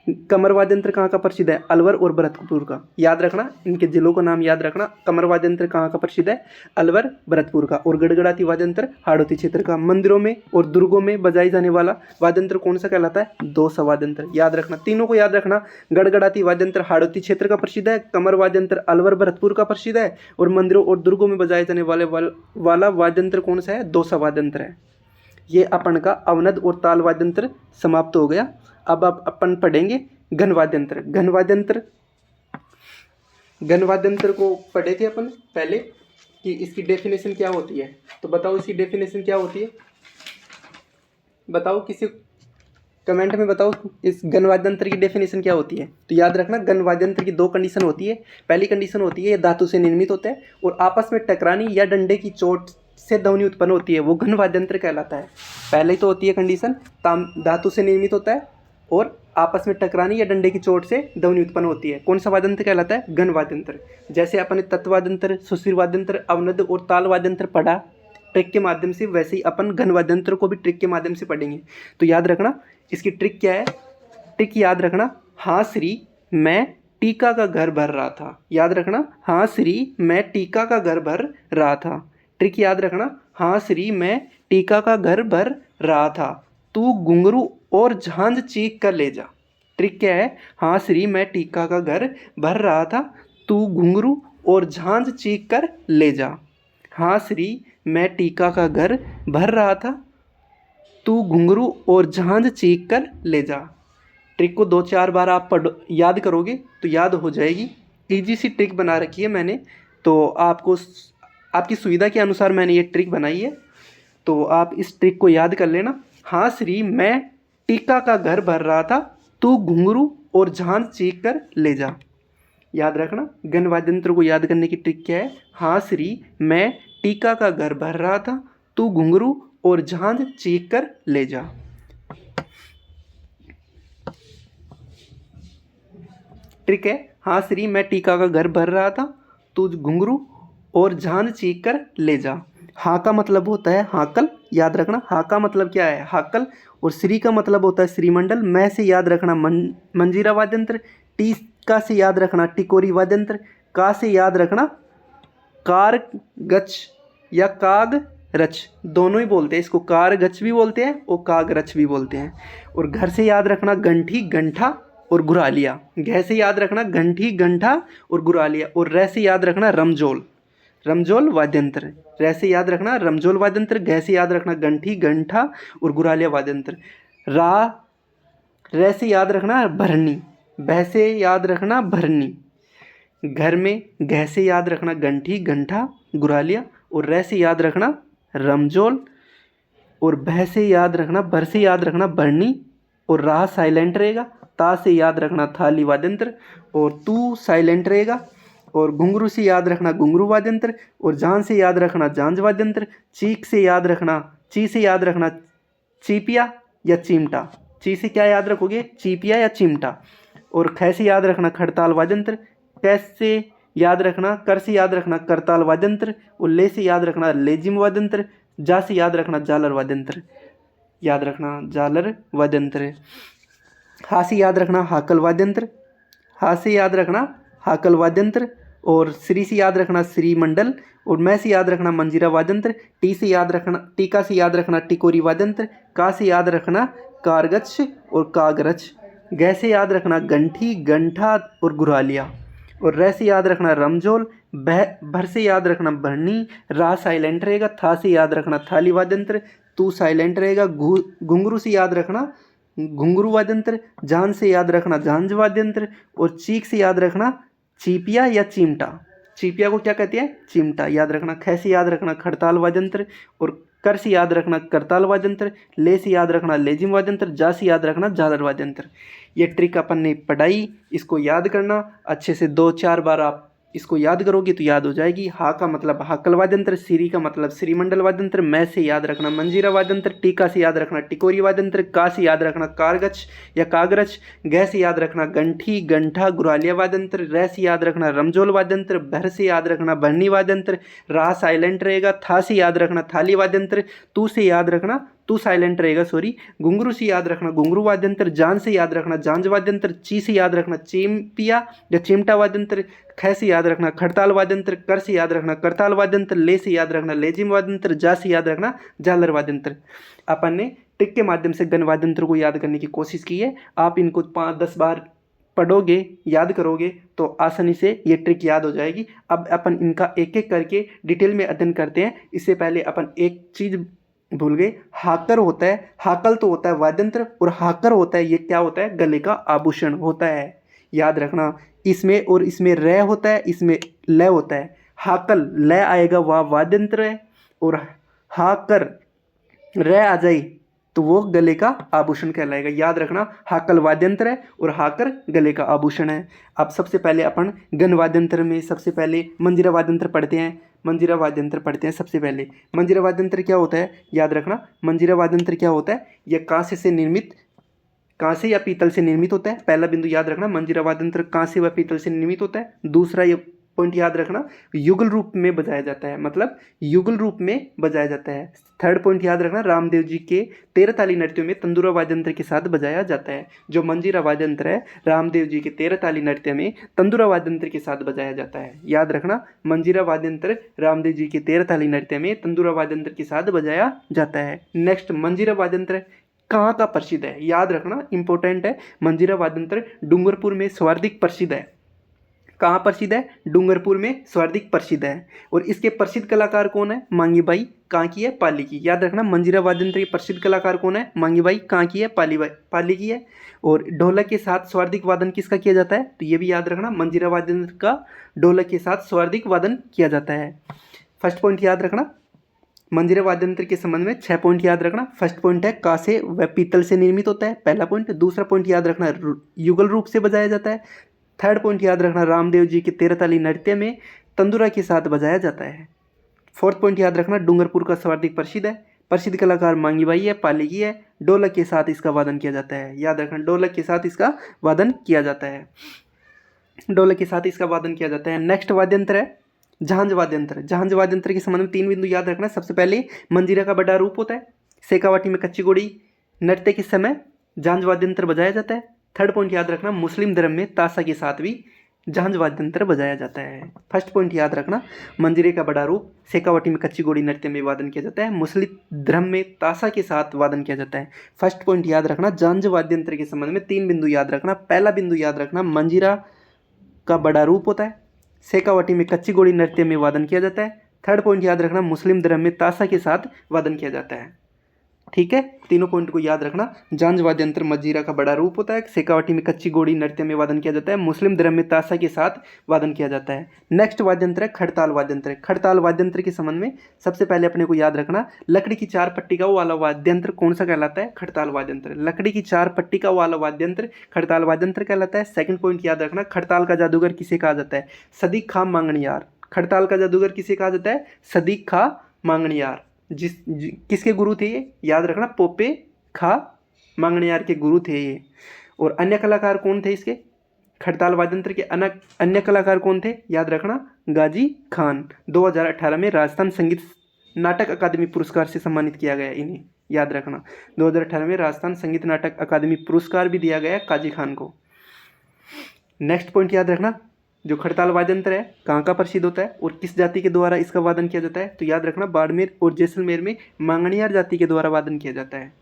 कमर वाद्य यंत्र कहाँ का प्रसिद्ध है? अलवर और भरतपुर का। याद रखना, इनके जिलों का नाम याद रखना। कमर वाद्य यंत्र कहाँ का प्रसिद्ध है? अलवर, भरतपुर का। और गड़गड़ाती वाद्य यंत्र हाड़ौती क्षेत्र का। मंदिरों में और दुर्गों में बजाई जाने वाला वाद्य यंत्र कौन सा कहलाता है? दोसा वाद्य यंत्र। याद रखना, तीनों को याद रखना। गड़गड़ाती वाद्य यंत्र हाड़ौती क्षेत्र का प्रसिद्ध है, कमर वाद्य यंत्र अलवर भरतपुर का प्रसिद्ध है, और मंदिरों और दुर्गों में बजाए जाने वाला वाद्य यंत्र कौन सा है? दोसा वाद्य यंत्र है। ये अपन का अवनद और ताल वाद्य यंत्र समाप्त हो गया। अब अपन पढ़ेंगे घन वाद्य यंत्र। घन वाद्य यंत्र को पढ़े थे अपन पहले कि इसकी डेफिनेशन क्या होती है। तो बताओ इसकी डेफिनेशन क्या होती है? बताओ, किसी कमेंट में बताओ इस घन वाद्य यंत्र की डेफिनेशन क्या होती है। तो याद रखना, घन वाद्य यंत्र की दो कंडीशन होती है। पहली कंडीशन होती है ये धातु से निर्मित होता है और आपस में टकरानी या डंडे की चोट से ध्वनि उत्पन्न होती है, वो घन वाद्य यंत्र कहलाता है। पहले तो होती है कंडीशन धातु से निर्मित होता है और आपस में टकरानी या डंडे की चोट से ध्वनि उत्पन्न होती है। कौन सा वाद्य यंत्र कहलाता है? घन वाद्य यंत्र। जैसे अपन ने तत्व वाद्य यंत्र, सुश्री वाद्य यंत्र, अवनद और ताल वाद्य यंत्र पढ़ा ट्रिक के माध्यम से, वैसे ही अपन घन वाद्य यंत्र को भी ट्रिक के माध्यम से पढ़ेंगे। तो याद रखना इसकी ट्रिक क्या है। ट्रिक याद रखना, हाँ श्री मैं टीका का घर भर रहा था। याद रखना, हाँ श्री मैं टीका का घर भर रहा था। ट्रिक याद रखना, हाँ श्री मैं टीका का घर भर रहा था, तू घुंघरू और झांझ चीख कर ले जा। ट्रिक क्या है? हाँ श्री मैं टीका का घर भर रहा था, तू घुंघरू और झांझ चीख कर ले जा। हाँ श्री मैं टीका का घर भर रहा था, तू घुंघरू और झांझ चीख कर ले जा। ट्रिक को 2-4 बार आप याद करोगे तो याद हो जाएगी। ईजी सी ट्रिक बना रखी है मैंने, तो आपको आपकी सुविधा के अनुसार मैंने ये ट्रिक बनाई है, तो आप इस ट्रिक को याद कर लेना। हाँ श्री मैं टीका का घर भर रहा था, तू घुंघरू और झांझ चीख कर ले जा। याद रखना, घन वाद्य यंत्र को याद करने की ट्रिक क्या है? हाँ श्री मैं टीका का घर भर रहा था, तू घुंघरू और झांझ चीख कर ले जा। ट्रिक है, हाँ श्री मैं टीका का घर भर रहा था, तू घुंघरू और झांझ चीख कर ले जा। हाँ का मतलब होता है हाकल। याद रखना, हाँ का मतलब क्या है? हाकल। और श्री का मतलब होता है श्रीमंडल। मैं से याद रखना मंजीरा वाद्य यंत्र। टी का से याद रखना टिकोरी वाद्य यंत्र। का से याद रखना कार गच या काग रच, दोनों ही बोलते हैं इसको। कार गच भी बोलते हैं और काग रच भी बोलते हैं। और घर से याद रखना गंठी गंठा और गुरालिया। घ से याद रखना गंठी गंठा और गुरालिया। और र से याद रखना रमजोल, रमजोल वाद्य यंत्र। रे से याद रखना रमजोल वाद्य यंत्र। घ से याद रखना गंठी गंठा और गुरालिया वाद्य यंत्र। रे से याद रखना भरनी। भै से याद रखना भरनी। घर में घ से याद रखना गंठी गंठा गुरालिया। और रे से याद रखना रमजोल। और भै से याद रखना, भर से याद रखना भरनी। और राह साइलेंट रहेगा। ता से याद रखना थाली वाद्य यंत्र। और तू साइलेंट रहेगा। और घुंघरू से याद रखना घुंघरू वाद्य यंत्र। और झांझ से याद रखना झांझ वाद्य यंत्र। चीख से याद रखना, ची से याद रखना चीपिया या चिमटा। ची से क्या याद रखोगे? चीपिया या चिमटा। और ख से याद रखना खड़ताल वाद्य यंत्र। क से याद रखना, कर से याद रखना करताल वाद्य यंत्र। और ले से याद रखना लेजिम वाद्य यंत्र। जा से याद रखना झालर वाद्य यंत्र। याद रखना झालर वाद्य यंत्र। हा से याद रखना हाकल वाद्य यंत्र। हा से याद रखना हाकल वाद्य यंत्र। और श्री से याद रखना श्रीमंडल। और मैं से याद रखना मंजीरा वाद्य यंत्र। टी से याद रखना टीका से याद रखना टिकोरी वाद्य यंत्र। का से याद रखना कारगच्छ और कागरच। ग से याद रखना गंठी गंठा और गुरालिया। और रे से याद रखना रमजोल। भर से याद रखना भरनी। रा साइलेंट रहेगा। था से याद रखना थाली वाद्य यंत्र। तू साइलेंट रहेगा। घुंघरू से याद रखना घुंघरू वाद्य यंत्र। झांझ से याद रखना झांझ वाद्य यंत्र। और चीख से याद रखना चीपिया या चिमटा। चीपिया को क्या कहते हैं? चिमटा। याद रखना। ख से याद रखना खड़ताल वाद्य यंत्र। और कर से याद रखना करताल वाद्य यंत्र। ले से याद रखना लेजिम वाद्य यंत्र। जा से याद रखना झालर वाद्य यंत्र। ये ट्रिक अपन ने पढ़ाई, इसको याद करना अच्छे से। 2-4 बार आप इसको याद करोगे तो याद हो जाएगी। हा का मतलब हाकल वाद्य यंत्र। श्री का मतलब श्रीमंडल वाद्य यंत्र। मैं से याद रखना मंजीरा वाद्य यंत्र। टीका से याद रखना टिकोरी वाद्य यंत्र। का से याद रखना कारगच्छ या कागरच। ग से याद रखना गंठी गंठा गुरालिया वाद्य यंत्र। रे से याद रखना रमजोल वाद्य यंत्र। भर से याद रखना भरनी वाद्य यंत्र। राह साइलेंट रहेगा। था से याद रखना थाली वाद्य यंत्र। तू से याद रखना तू साइलेंट रहेगा, सॉरी। घुंघरू से याद रखना घुंघरू वाद्यंत्र, जान से याद रखना जांज वाद्यंत्र, ची से याद रखना चिमटिया या चिमटा वाद्यंत्र, ख से याद रखना खड़ताल वाद्यंत्र, कर से याद रखना करताल वाद्यंत्र, ले से याद रखना लेजिम वाद्यंत्र, जा से याद रखना झालर वाद्यंत्र। अपन ने ट्रिक के माध्यम से गण वाद्यंत्र को याद करने की कोशिश की है। आप इनको 5-10 बार पढ़ोगे, याद करोगे तो आसानी से ये ट्रिक याद हो जाएगी। अब अपन इनका एक एक करके डिटेल में अध्ययन करते हैं। इससे पहले अपन एक चीज़ भूल गए, हाकर होता है, हाकल तो होता है वाद्यंत्र, और हाकर होता है, ये क्या होता है, गले का आभूषण होता है। याद रखना, इसमें और इसमें र होता है, इसमें ल होता है। हाकल ल आएगा वह वाद्यंत्र है, और हाकर र आ जाए तो वो गले का आभूषण कहलाएगा। याद रखना, हाकल वाद्यंत्र है और हाकर गले का आभूषण है। अब सबसे पहले अपन गण वाद्यंत्र में सबसे पहले मंजीरा वाद्यंत्र पढ़ते हैं। मंजीरा वाद्यंत्र पढ़ते हैं सबसे पहले। मंजीरा वाद्यंत्र क्या होता है, याद रखना, मंजीरा वाद्यंत्र क्या होता है, यह कांसे से निर्मित, कांसे या पीतल से निर्मित होता है। पहला बिंदु याद रखना, मंजीरा वाद्यंत्र कांसे व पीतल से निर्मित होता है। दूसरा ये पॉइंट याद रखना, युगल रूप में बजाया जाता है, मतलब युगल रूप में बजाया जाता है। थर्ड पॉइंट याद रखना, रामदेव जी के 13 ताली नृत्यों में तंदूरा वाद्यंत्र के साथ बजाया जाता है। जो मंजीरा वाद्यंत्र है, रामदेव जी के 13 ताली नृत्य में तंदूरा वाद्यंत्र के साथ बजाया जाता है। याद रखना, मंजीरा वाद्यंत्र रामदेव जी के 13 ताली नृत्य में तंदूरा वाद्यंत्र के साथ बजाया जाता है। नेक्स्ट, मंजीरा वाद्यंत्र कहाँ का प्रसिद्ध है, याद रखना, इंपॉर्टेंट है। मंजीरा वाद्यंत्र डूंगरपुर में सर्वाधिक प्रसिद्ध है। कहाँ प्रसिद्ध है, डूंगरपुर में सर्वाधिक प्रसिद्ध है। और इसके प्रसिद्ध कलाकार कौन है, मांगी बाई, कहाँ की है, पाली की। याद रखना, मंजीरा वाद्यंत्र के प्रसिद्ध कलाकार कौन है, मांगी बाई, कहाँ की है, पाली की है। और ढोलक के साथ सर्वाधिक वादन किसका किया जाता है, तो ये भी याद रखना, मंजीरा वाद्यंत्र का ढोलक के साथ सर्वाधिक वादन किया जाता है। फर्स्ट पॉइंट याद रखना, मंजीरा वाद्यंत्र के संबंध में 6 पॉइंट याद रखना। फर्स्ट पॉइंट है, कांसे व पीतल से निर्मित होता है, पहला पॉइंट। दूसरा पॉइंट याद रखना, युगल रूप से बजाया जाता है। थर्ड पॉइंट याद रखना, रामदेव जी के 13 ताली नृत्य में तंदूरा के साथ बजाया जाता है। फोर्थ पॉइंट याद रखना, डूंगरपुर का सर्वाधिक प्रसिद्ध है, प्रसिद्ध कलाकार मांगी बाई है, पाली की है, ढोलक के साथ इसका वादन किया जाता है। याद रखना, ढोलक के साथ इसका वादन किया जाता है, ढोलक के साथ इसका वादन किया जाता है। नेक्स्ट वाद्यंत्र है झांझ वाद्यंत्र। झांझ वाद्यंत्र के संबंध में 3 बिंदु याद रखना। सबसे पहले, मंजीरा का बड़ा रूप होता है, सेकावाटी में कच्ची घोड़ी नृत्य के समय झांझ वाद्यंत्र बजाया जाता है। थर्ड पॉइंट याद रखना, मुस्लिम धर्म में ताशा के साथ भी झांझ वाद्यंत्र बजाया जाता है। फर्स्ट पॉइंट याद रखना, मंजीरे का बड़ा रूप, सेकावाटी में कच्ची घोड़ी नृत्य में वादन किया जाता है, मुस्लिम धर्म में ताशा के साथ वादन किया जाता है। फर्स्ट पॉइंट याद रखना, झांझ वाद्यंत्र के संबंध में 3 बिंदु याद रखना। पहला बिंदु याद रखना, मंजीरा का बड़ा रूप होता है, सेकावाटी में कच्ची घोड़ी नृत्य में वादन किया जाता है। थर्ड पॉइंट याद रखना, मुस्लिम धर्म में ताशा के साथ वादन किया जाता है। ठीक है, तीनों पॉइंट को याद रखना। झांझ वाद्यंत्र मंजीरा का बड़ा रूप होता है, सेकावाटी में कच्ची घोड़ी नृत्य में वादन किया जाता है, मुस्लिम धर्म में ताशा के साथ वादन किया जाता है। नेक्स्ट वाद्यंत्र है खड़ताल वाद्यंत्र। खड़ताल वाद्यंत्र के संबंध में सबसे पहले अपने को याद रखना, लकड़ी की 4 पट्टी का वाला वाद्यंत्र कौन सा कहलाता है, खड़ताल वाद्यंत्र। लकड़ी की 4 पट्टी का वाला वाद्यंत्र खड़ताल वाद्यंत्र कहलाता है। सेकंड पॉइंट याद रखना, खड़ताल का जादूगर किसे कहा जाता है, सदीक खां मांगणियार। खड़ताल का जादूगर किसे कहा जाता है, सदीक खां मांगणियार। किसके गुरु थे ये, याद रखना, पोपे खा मांगणियार के गुरु थे ये। और अन्य कलाकार कौन थे इसके, खड़ताल वाद्यंत्र के अन्य कलाकार कौन थे, याद रखना, गाजी खान। 2018 में राजस्थान संगीत नाटक अकादमी पुरस्कार से सम्मानित किया गया इन्हें, याद रखना। 2018 में राजस्थान संगीत नाटक अकादमी पुरस्कार भी दिया गया काजी खान को। नेक्स्ट पॉइंट याद रखना, जो खड़ताल वाद्यंत्र है कहाँ का प्रसिद्ध होता है और किस जाति के द्वारा इसका वादन किया जाता है, तो याद रखना, बाड़मेर और जैसलमेर में मांगणियार जाति के द्वारा वादन किया जाता है।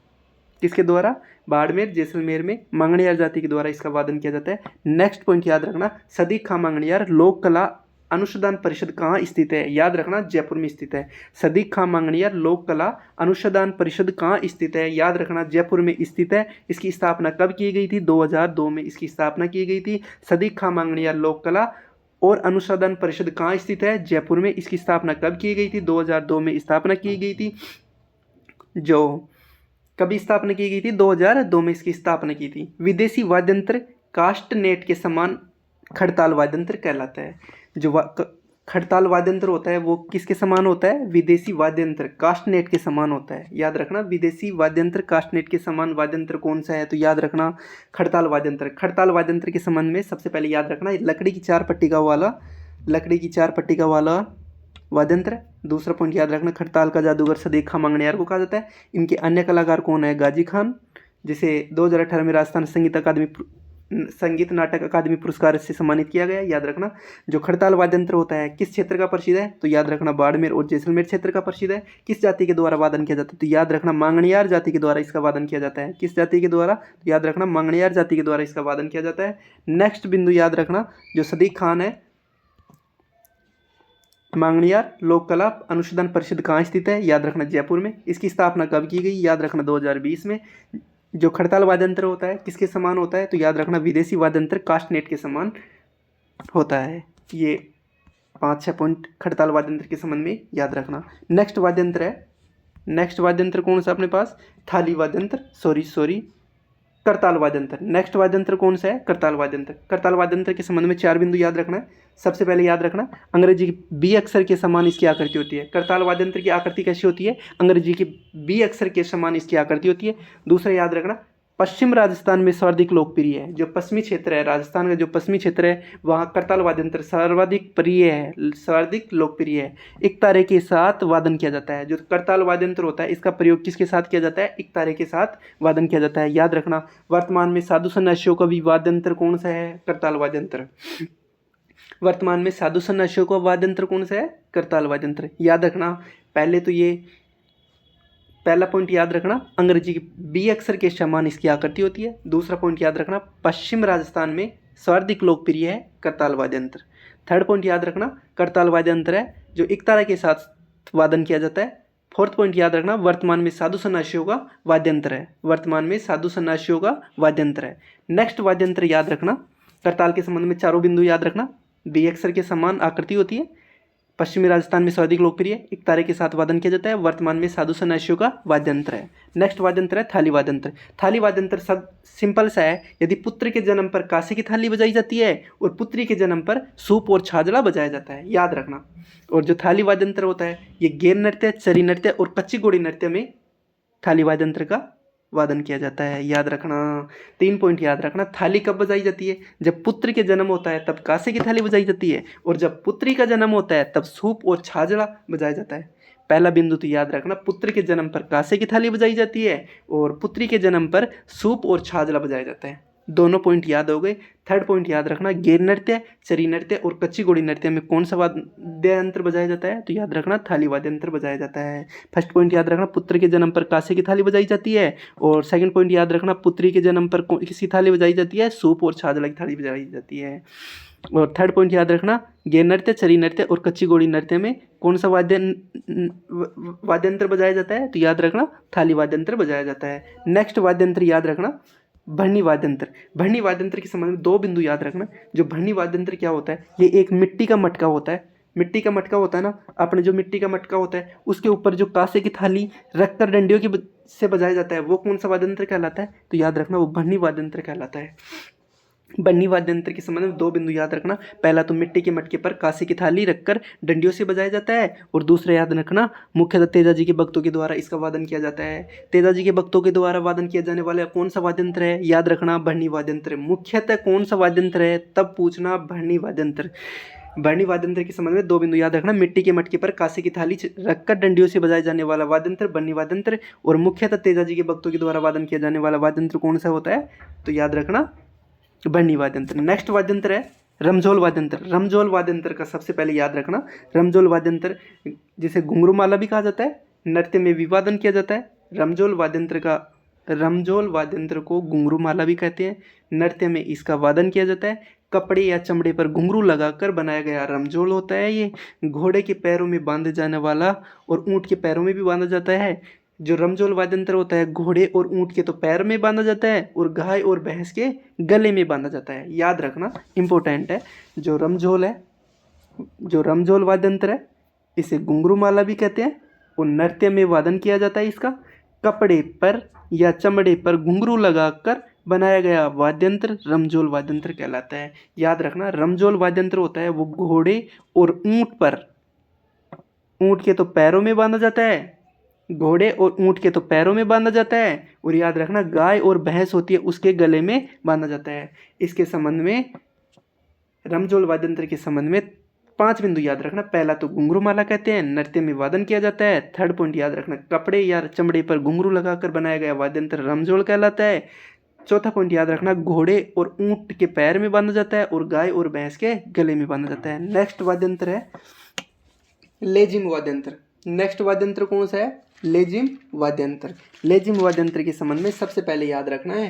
किसके द्वारा, बाड़मेर जैसलमेर में मांगणियार जाति के द्वारा इसका वादन किया जाता है। नेक्स्ट पॉइंट याद रखना, सदीक खां मांगणियार लोक कला अनुसंधान परिषद कहाँ स्थित है, याद रखना, जयपुर में स्थित है। सदीक खां मांगणियार लोक कला अनुसंधान परिषद कहाँ स्थित है, याद रखना, जयपुर में स्थित है। इसकी स्थापना कब की गई थी, 2002 में इसकी स्थापना की गई थी। सदीक खां मांगणियार लोक कला और अनुसंधान परिषद कहाँ स्थित है, जयपुर में। इसकी स्थापना कब की गई थी, 2002 में स्थापना की गई थी। जो कभी स्थापना की गई थी, 2002 में इसकी स्थापना की थी। विदेशी वाद्यंत्र कास्टनेट के समान खड़ताल वाद्यंत्र कहलाता है। जो खड़ताल वाद्यंत्र होता है वो किसके समान होता है, विदेशी वाद्यंत्र कास्टनेट के समान होता है। याद रखना, विदेशी वाद्यंत्र कास्टनेट के समान वाद्यंत्र कौन सा है, तो याद रखना, खड़ताल वाद्यंत्र। खड़ताल वाद्यंत्र के संबंध में सबसे पहले याद रखना, लकड़ी की 4 पट्टी का वाला वाद्यंत्र। दूसरा पॉइंट याद रखना, खड़ताल का जादूगर सदीक खां मंगनियार को कहा जाता है। इनके अन्य कलाकार कौन है? गाजी खान, जिसे 2018 में राजस्थान संगीत नाटक अकादमी पुरस्कार से सम्मानित किया गया। याद रखना, जो खड़ताल वाद्यंत्र होता है किस क्षेत्र का प्रसिद्ध है? तो याद रखना बाड़मेर और जैसलमेर क्षेत्र का प्रसिद्ध है। किस जाति के द्वारा वादन किया जाता है? तो याद रखना मांगणियार जाति के द्वारा इसका वादन किया जाता है। किस जाति के द्वारा? तो याद रखना मांगणियार जाति के द्वारा इसका वादन किया जाता है। नेक्स्ट बिंदु याद रखना, जो सदीक खान है, मांगणियार लोक कला अनुसंधान परिषद कहाँ स्थित है? याद रखना जयपुर में। इसकी स्थापना कब की गई? याद रखना 2020 में। जो खड़ताल वाद्यंत्र होता है किसके समान होता है? तो याद रखना विदेशी वाद्यंत्र कास्टनेट के समान होता है। ये 5-6 पॉइंट खड़ताल वाद्यंत्र के संबंध में याद रखना। नेक्स्ट वाद्यंत्र है, नेक्स्ट वाद्यंत्र कौन सा अपने पास? थाली वाद्यंत्र, सॉरी करताल वाद्यंत्र। नेक्स्ट वाद्यंत्र कौन सा है? करताल वाद्यंत्र। करताल वाद्यंत्र के संबंध में 4 बिंदु याद रखना है। सबसे पहले याद रखना, अंग्रेजी के बी अक्षर के समान इसकी आकृति होती है। करताल वाद्यंत्र की आकृति कैसी होती है? अंग्रेजी के बी अक्षर के समान इसकी आकृति होती है। दूसरा याद रखना, पश्चिम राजस्थान में सर्वाधिक लोकप्रिय है। जो पश्चिमी क्षेत्र है, राजस्थान का जो पश्चिमी क्षेत्र है, वहाँ करताल वाद्यंत्र सर्वाधिक प्रिय है, सर्वाधिक लोकप्रिय है। एक तारे के साथ वादन किया जाता है। जो करताल वाद्यंत्र होता है इसका प्रयोग किसके साथ किया जाता है? एक तारे के साथ वादन किया जाता है। याद रखना, वर्तमान में साधु सन्यासियों का भी वाद्यंत्र कौन सा है? करताल वाद्यंत्र। वर्तमान में साधु सन्यासियों का वाद्यंत्र कौन सा है? करताल वाद्यंत्र। याद रखना, पहले तो ये पहला पॉइंट याद रखना, अंग्रेजी के बी अक्षर के समान इसकी आकृति होती है। दूसरा पॉइंट याद रखना, पश्चिम राजस्थान में सर्वाधिक लोकप्रिय है करताल वाद्यंत्र। थर्ड पॉइंट याद रखना, करताल वाद्यंत्र है जो एक तारा के साथ वादन किया जाता है। फोर्थ पॉइंट याद रखना, वर्तमान में साधु सन्यासियों का वाद्यंत्र है। वर्तमान में साधु सन्यासियों का वाद्यंत्र है। नेक्स्ट वाद्यंत्र याद रखना, करताल के संबंध में 4 बिंदु याद रखना। बी अक्षर के समान आकृति होती है, पश्चिमी राजस्थान में सर्वाधिक लोकप्रिय, एक तारे के साथ वादन किया जाता है, वर्तमान में साधु सन्यासियों का वाद्यंत्र है। नेक्स्ट वाद्यंत्र है थाली वाद्यंत्र। थाली वाद्यंत्र सब सिंपल सा है, यदि पुत्र के जन्म पर कांसे की थाली बजाई जाती है और पुत्री के जन्म पर सूप और छाजला बजाया जाता है। याद रखना। और जो थाली वाद्यंत्र होता है ये गेर नृत्य, चरी नृत्य और कच्ची घोड़ी नृत्य में थाली वाद्यंत्र का वादन किया जाता है। याद रखना, 3 पॉइंट याद रखना। थाली कब बजाई जाती है? जब पुत्र के जन्म होता है तब कांसे की थाली बजाई जाती है, और जब पुत्री का जन्म होता है तब सूप और छाजला बजाया जाता है। पहला बिंदु तो याद रखना, पुत्र के जन्म पर कांसे की थाली बजाई जाती है और पुत्री के जन्म पर सूप और छाजला बजाया जाता है। दोनों पॉइंट याद हो गए। थर्ड पॉइंट याद रखना, गेर नृत्य, चरी नृत्य और कच्ची घोड़ी नृत्य में कौन सा वाद्य यंत्र बजाया जाता है? तो याद रखना थाली वाद्य यंत्र बजाया जाता है। फर्स्ट पॉइंट याद रखना, पुत्र के जन्म पर कांसे की थाली बजाई जाती है, और सेकंड पॉइंट याद रखना, पुत्री के जन्म पर किसकी थाली बजाई जाती है? सूप और छाजला की थाली बजाई जाती है। और थर्ड पॉइंट याद रखना, गेर नृत्य, चरी नृत्य और कच्ची घोड़ी नृत्य में कौन सा वाद्य यंत्र बजाया जाता है? तो याद रखना थाली वाद्य यंत्र बजाया जाता है। नेक्स्ट वाद्य यंत्र याद रखना भरनी वाद्यंत्र। भरनी वाद्यंत्र के संबंध में 2 बिंदु याद रखना। जो भरनी वाद्यंत्र क्या होता है? ये एक मिट्टी का मटका होता है। मिट्टी का मटका होता है ना, अपने जो मिट्टी का मटका होता है उसके ऊपर जो कांसे की थाली रखकर डंडियों की से बजाया जाता है, वो कौन सा वाद्यंत्र कहलाता है? तो याद रखना वो भरनी वाद्यंत्र कहलाता है। बन्नी वाद्यंत्र के संबंध में 2 बिंदु याद रखना। पहला तो मिट्टी के मटके पर कांसे की थाली रखकर डंडियों से बजाया जाता है, और दूसरा याद रखना मुख्यतः तेजा जी के भक्तों के द्वारा इसका वादन किया जाता है। तेजा जी के भक्तों के द्वारा वादन किया जाने वाला कौन सा वाद्यंत्र है? याद रखना भरनी वाद्यंत्र। मुख्यतः कौन सा वाद्यंत्र है तब पूछना, भरनी वाद्यंत्र। भरनी वाद्यंत्र के संबंध में 2 बिंदु याद रखना। मिट्टी के मटके पर कांसे की थाली रखकर डंडियों से बजाए जाने वाला वाद्यंत्र भरनी वाद्यंत्र, और मुख्यतः तेजा जी के भक्तों के द्वारा वादन किया जाने वाला वाद्यंत्र कौन सा होता है? तो याद रखना भरनी वाद्यंत्र। नेक्स्ट वाद्यंत्र है रमझोल वाद्यंत्र। रमझोल वाद्यंत्र का सबसे पहले याद रखना, रमझोल वाद्यंत्र जिसे घुंघरू माला भी कहा जाता है, नृत्य में भी वादन किया जाता है। रमझोल वाद्यंत्र को घुंघरू माला भी कहते हैं। नृत्य में इसका वादन किया जाता है। कपड़े या चमड़े पर घुंघरू लगाकर बनाया गया रमझोल होता है। ये घोड़े के पैरों में बांधे जाने वाला और ऊँट के पैरों में भी बांधा जाता है। जो रमझोल वाद्यंत्र होता है घोड़े और ऊँट के तो पैर में बांधा जाता है, और गाय और भैंस के गले में बांधा जाता है। याद रखना, इंपॉर्टेंट है। जो रमझोल वाद्यंत्र है इसे घुंघरू माला भी कहते हैं, और नृत्य में वादन किया जाता है इसका। कपड़े पर या चमड़े पर घुंघरू लगाकर बनाया गया वाद्यंत्र रमझोल वाद्यंत्र कहलाता है। याद रखना, रमझोल वाद्यंत्र होता है वो घोड़े और ऊँट के तो पैरों में बांधा जाता है, घोड़े और ऊँट के तो पैरों में बांधा जाता है, और याद रखना गाय और भैंस होती है उसके गले में बांधा जाता है। इसके संबंध में रमझोल वाद्यंत्र के संबंध में 5 बिंदु याद रखना। पहला तो घुंघरू माला कहते हैं, नृत्य में वादन किया जाता है। थर्ड पॉइंट याद रखना, कपड़े या चमड़े पर घुंघरू लगाकर बनाया गया वाद्य यंत्र रमजोड़ कहलाता है। चौथा पॉइंट याद रखना, घोड़े और ऊंट के पैर में बांधा जाता है और गाय और भैंस के गले में बांधा जाता है। नेक्स्ट वाद्य यंत्र है लेजिम वाद्य यंत्र। नेक्स्ट वाद्य यंत्र कौन सा है? लेजिम वाद्य यंत्र। लेजिम वाद्य यंत्र के संबंध में सबसे पहले याद रखना है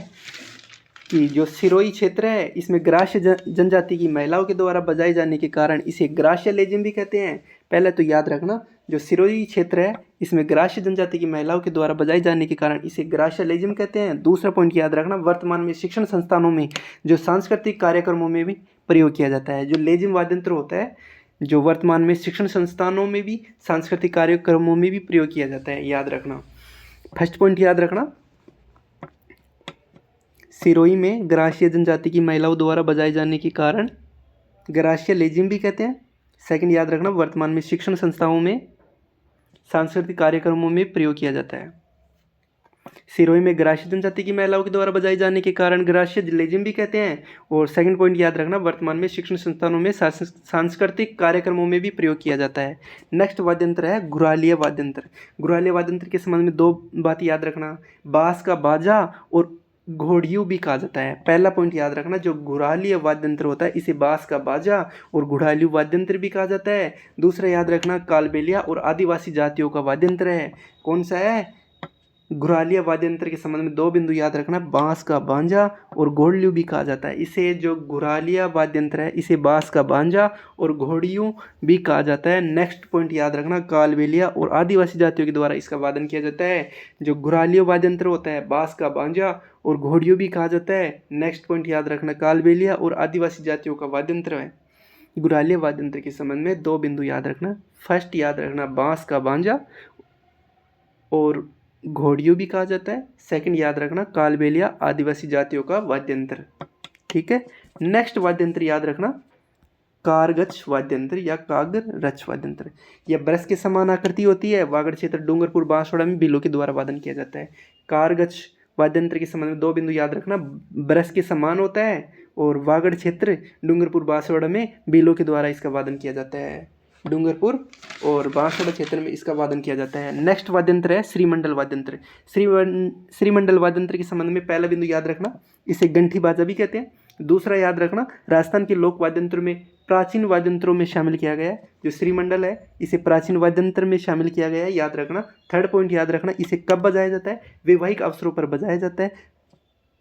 कि जो सिरोही क्षेत्र है इसमें ग्रास्य जनजाति की महिलाओं के द्वारा बजाए जाने के कारण इसे ग्रास्य लेजिम भी कहते हैं। पहले तो याद रखना, जो सिरोही क्षेत्र है इसमें ग्रास्य जनजाति की महिलाओं के द्वारा बजाए जाने के कारण इसे ग्रास्य लेजिम कहते हैं। दूसरा पॉइंट याद रखना, वर्तमान में शिक्षण संस्थानों में जो सांस्कृतिक कार्यक्रमों में भी प्रयोग किया जाता है। जो लेजिम वाद्य यंत्र होता है जो वर्तमान में शिक्षण संस्थानों में भी सांस्कृतिक कार्यक्रमों में भी प्रयोग किया जाता है, याद रखना। फर्स्ट पॉइंट याद रखना, सिरोही में ग्रास्य जनजाति की महिलाओं द्वारा बजाए जाने के कारण ग्रास्य लेजिम भी कहते हैं। सेकंड याद रखना, वर्तमान में शिक्षण संस्थाओं में सांस्कृतिक कार्यक्रमों में प्रयोग किया जाता है। सिरोही में ग्रास्य जनजाति की महिलाओं के द्वारा बजाए जाने के कारण ग्रास्य लेजिम भी कहते हैं। और सेकंड पॉइंट याद रखना, वर्तमान में शिक्षण संस्थानों में सांस्कृतिक कार्यक्रमों में भी प्रयोग किया जाता है। नेक्स्ट वाद्य यंत्र है घुरालिया वाद्य यंत्र। घुरालिया वाद्य यंत्र के संबंध में 2 बात याद रखना, बांस का बाजा और घोड़ियों भी कहा जाता है। पहला पॉइंट याद रखना, जो घुरालिया वाद्य यंत्र होता है इसे बांस का बाजा और घुड़ालिया वाद्य यंत्र भी कहा जाता है। दूसरा याद रखना, कालबेलिया और आदिवासी जातियों का वाद्य यंत्र है। कौन सा है? घुरालिया वाद्य यंत्र के संबंध में 2 बिंदु याद रखना, बांस का बांजा और घोड़ियों भी कहा जाता है। इसे जो घुरालिया वाद्य यंत्र है इसे बांस का बांजा और घोड़ियों भी कहा जाता है। नेक्स्ट पॉइंट याद रखना, कालबेलिया और आदिवासी जातियों के द्वारा इसका वादन किया जाता है। जो घुरालिया वाद्य यंत्र होता है बांस का बांजा और घोड़ियों भी कहा जाता है। नेक्स्ट पॉइंट याद रखना, कालबेलिया और आदिवासी जातियों का वाद्य यंत्र है घुरालिया वाद्य यंत्र के संबंध में 2 बिंदु याद रखना। फर्स्ट याद रखना, बांस का बांजा और घोड़ियों भी कहा जाता है। सेकंड याद रखना, कालबेलिया आदिवासी जातियों का वाद्य यंत्र। ठीक है। नेक्स्ट वाद्य यंत्र याद रखना, कारगच वाद्य यंत्र या कागरच वाद्य यंत्र। यह ब्रश के समान आकृति होती है। वागड़ क्षेत्र डूंगरपुर बांसवाड़ा में बीलों के द्वारा वादन किया जाता है। कारगच वाद्य यंत्र के संबंध में 2 बिंदु याद रखना, ब्रश के समान होता है और वागड़ क्षेत्र डूंगरपुर बांसवाड़ा में बीलों के द्वारा इसका वादन किया जाता है। डूंगरपुर और बांसवाड़ा क्षेत्र में इसका वादन किया जाता है। नेक्स्ट वाद्य यंत्र है श्रीमंडल वाद्य यंत्र। श्रीमंडल वाद्य यंत्र के संबंध में पहला बिंदु याद रखना, इसे गंठी बाजा भी कहते हैं। दूसरा याद रखना, राजस्थान के लोक वाद्य यंत्रों में प्राचीन वाद्य यंत्रों में शामिल किया गया है। जो श्रीमंडल है इसे प्राचीन वाद्य यंत्र में शामिल किया गया है, याद रखना। थर्ड पॉइंट याद रखना, इसे कब बजाया जाता है? वैवाहिक अवसरों पर बजाया जाता है।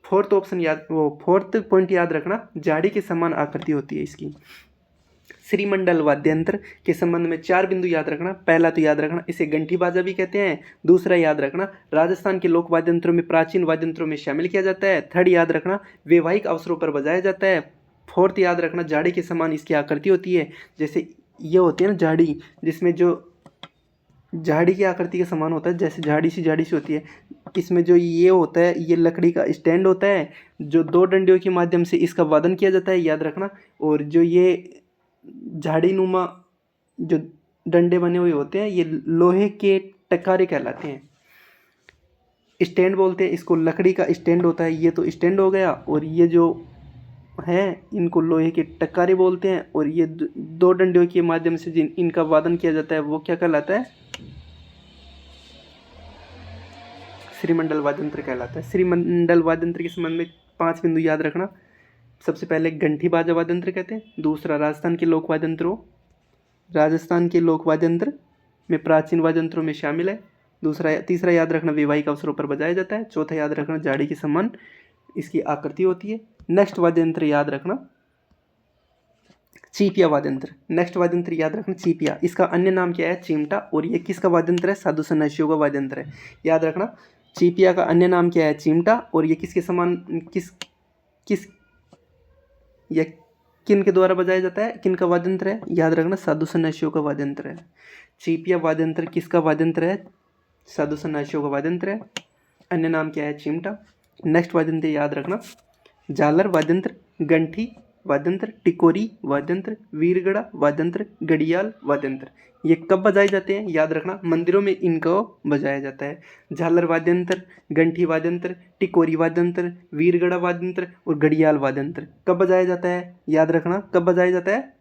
फोर्थ पॉइंट याद रखना, झाड़ी के समान आकृति होती है इसकी। श्रीमंडल वाद्य यंत्र के संबंध में 4 बिंदु याद रखना। पहला तो याद रखना, इसे गंठी बाजा भी कहते हैं। दूसरा याद रखना, राजस्थान के लोक वाद्य यंत्रों में प्राचीन वाद्य यंत्रों में शामिल किया जाता है। थर्ड याद रखना, वैवाहिक अवसरों पर बजाया जाता है। फोर्थ याद रखना, झाड़ी के समान इसकी आकृति होती है। जैसे ये होती है ना झाड़ी, जिसमें जो झाड़ी की आकृति के समान होता है, जैसे झाड़ी सी होती है। इसमें जो ये होता है ये लकड़ी का स्टैंड होता है, जो 2 डंडियों के माध्यम से इसका वादन किया जाता है, याद रखना। और जो ये झाड़ी नुमा जो डंडे बने हुए होते हैं ये लोहे के टकारे कहलाते हैं। स्टैंड बोलते हैं इसको, लकड़ी का स्टैंड होता है। ये तो स्टैंड हो गया, और ये जो है इनको लोहे के टकारे बोलते हैं। और ये 2 डंडियों के माध्यम से जिन इनका वादन किया जाता है वो क्या कहलाता है? श्रीमंडल वाद्य यंत्र कहलाता है। श्रीमंडल वाद्य यंत्र के संबंध में 5 बिंदु याद रखना। सबसे पहले गंठी बाजा वाद्य यंत्र कहते हैं। दूसरा, राजस्थान के लोक वाद्य यंत्र में प्राचीन वाद्य यंत्रों में शामिल है। तीसरा याद रखना, वैवाहिक अवसरों पर बजाया जाता है। चौथा याद रखना, झाड़ी के समान इसकी आकृति होती है। नेक्स्ट वाद्य यंत्र याद रखना, चीपिया वाद्य यंत्र। नेक्स्ट वाद्य यंत्र याद रखना, चीपिया। इसका अन्य नाम क्या है? चिमटा। और ये किसका वाद्य यंत्र है? साधु सन्यासियों का वाद्य यंत्र है, याद रखना। चीपिया का अन्य नाम क्या है? चिमटा। और ये किसके समान यह किन के द्वारा बजाया जाता है? किन का वाद्य यंत्र है? याद रखना, साधु सन्यासियों का वाद्य यंत्र है। चीपिया वाद्य यंत्र किसका वाद्य यंत्र है? साधु सन्यासियों का वाद्य यंत्र है। अन्य नाम क्या है? चिमटा। नेक्स्ट वाद्य यंत्र याद रखना, झालर वाद्य यंत्र, गंठी वाद्य यंत्र, टिकोरी वाद्य यंत्र, वीरगड़ा वाद्य यंत्र, घड़ियाल वाद्य यंत्र। ये कब बजाए जाते हैं? याद रखना, मंदिरों में इनको बजाया जाता है। झालर वाद्य यंत्र, गंठी वाद्य यंत्र, टिकोरी वाद्य यंत्र, वीरगड़ा वाद्य यंत्र और घड़ियाल वाद्य यंत्र कब बजाया जाता है? याद रखना, कब बजाया जाता है?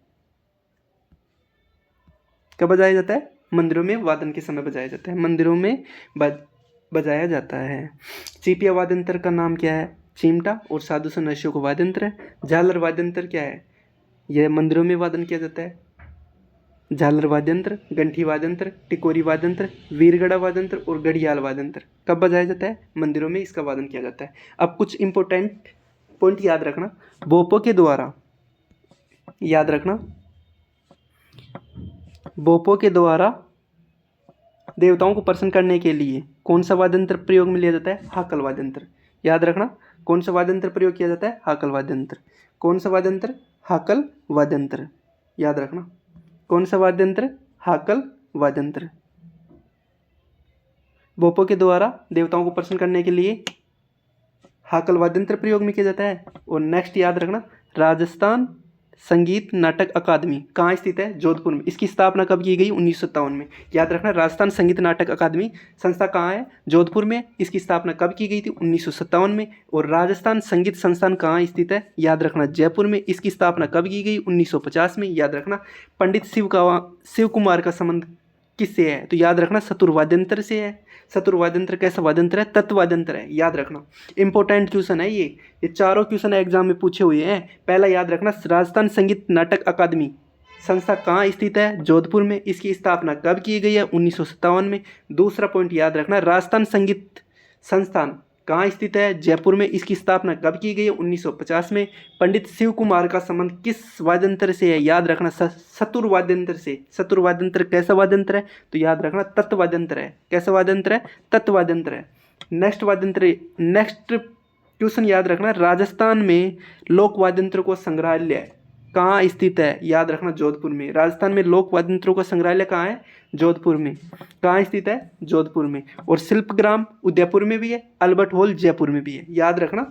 कब बजाया जाता है? मंदिरों में वादन के समय बजाया जाता है, मंदिरों में बजाया जाता है। चीपिया वाद्यंत्र का नाम क्या है? चिमटा और साधु सन्यासियों का वाद्यंत्र है। झालर वाद्यंत्र क्या है? यह मंदिरों में वादन किया जाता है। झालर वाद्यंत्र, गंठी वाद्यंत्र, टिकोरी वाद्यंत्र, वीरगढ़ा वाद्यंत्र और घड़ियाल वाद्यंत्र कब बजाया जाता है? मंदिरों में इसका वादन किया जाता है। अब कुछ इंपॉर्टेंट पॉइंट याद रखना। बोपों के द्वारा, याद रखना, बोपों के द्वारा देवताओं को प्रसन्न करने के लिए कौन सा वाद्यंत्र प्रयोग में लिया जाता है? हाकल वाद्यंत्र। याद रखना, कौन सा वाद्यंत्र प्रयोग किया जाता है? हाकल वाद्यंत्र। कौन सा वाद्यंत्र? हाकल वाद्यंत्र। याद रखना, कौन सा वाद्यंत्र? हाकल वाद्यंत्र। बोपों के द्वारा देवताओं को प्रसन्न करने के लिए हाकल वाद्यंत्र प्रयोग में किया जाता है। और नेक्स्ट याद रखना, राजस्थान संगीत नाटक अकादमी कहाँ स्थित है? जोधपुर में। इसकी स्थापना कब की गई? 1957 में। याद रखना, राजस्थान संगीत नाटक अकादमी संस्था कहाँ है? जोधपुर में। इसकी स्थापना कब की गई थी? 1957 में। और राजस्थान संगीत संस्थान कहाँ स्थित है? याद रखना, जयपुर में। इसकी स्थापना कब की गई? 1950 में। याद रखना, पंडित शिव कुमार का संबंध किससे है? तो याद रखना, सतुरवाद्यंत्र से है। सतुरवाद्यंत्र कैसा वाद्यंत्र है? तत्वाद्यंत्र है। याद रखना, इंपॉर्टेंट क्वेश्चन है ये चारों क्वेश्चन एग्जाम में पूछे हुए हैं। पहला याद रखना, राजस्थान संगीत नाटक अकादमी संस्था कहाँ स्थित है? जोधपुर में। इसकी स्थापना कब की गई है? 1957 में। दूसरा पॉइंट याद रखना, राजस्थान संगीत संस्थान कहाँ स्थित है? जयपुर में। इसकी स्थापना कब की गई है? 1950 में। पंडित शिव कुमार का संबंध किस वाद्यंत्र से है? याद रखना, सतुर वाद्यंत्र से। सतुर वाद्यंत्र कैसा वाद्यंत्र है? तो याद रखना, तत्व वाद्यंत्र है। कैसा वाद्यंत्र है? तत्व वाद्यंत्र है। नेक्स्ट क्वेश्चन याद रखना, राजस्थान में लोक वाद्यंत्र को संग्रहालय कहाँ स्थित है? याद रखना, जोधपुर में। राजस्थान में लोक वाद्यंत्रों का संग्रहालय कहाँ है? जोधपुर में। कहाँ स्थित है? जोधपुर में। और शिल्पग्राम उदयपुर में भी है, अल्बर्ट हॉल जयपुर में भी है। याद रखना,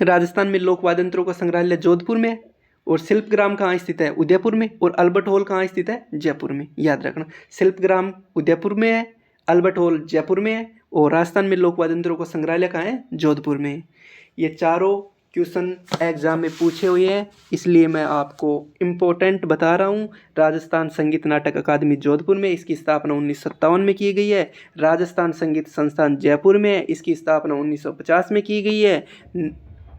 राजस्थान में लोक वाद्यंत्रों का संग्रहालय जोधपुर में है, और शिल्पग्राम कहाँ स्थित है? उदयपुर में। और अल्बर्ट हॉल कहाँ स्थित है? जयपुर में। याद रखना, शिल्पग्राम उदयपुर में है, अल्बर्ट हॉल जयपुर में है, और राजस्थान में लोक वाद्यंत्रों का संग्रहालय कहाँ है? जोधपुर में। ये चारों क्वेश्चन एग्जाम में पूछे हुए हैं, इसलिए मैं आपको इम्पोर्टेंट बता रहा हूँ। राजस्थान संगीत नाटक अकादमी जोधपुर में, इसकी स्थापना 1957 में की गई है। राजस्थान संगीत संस्थान जयपुर में, इसकी स्थापना 1950 में की गई है।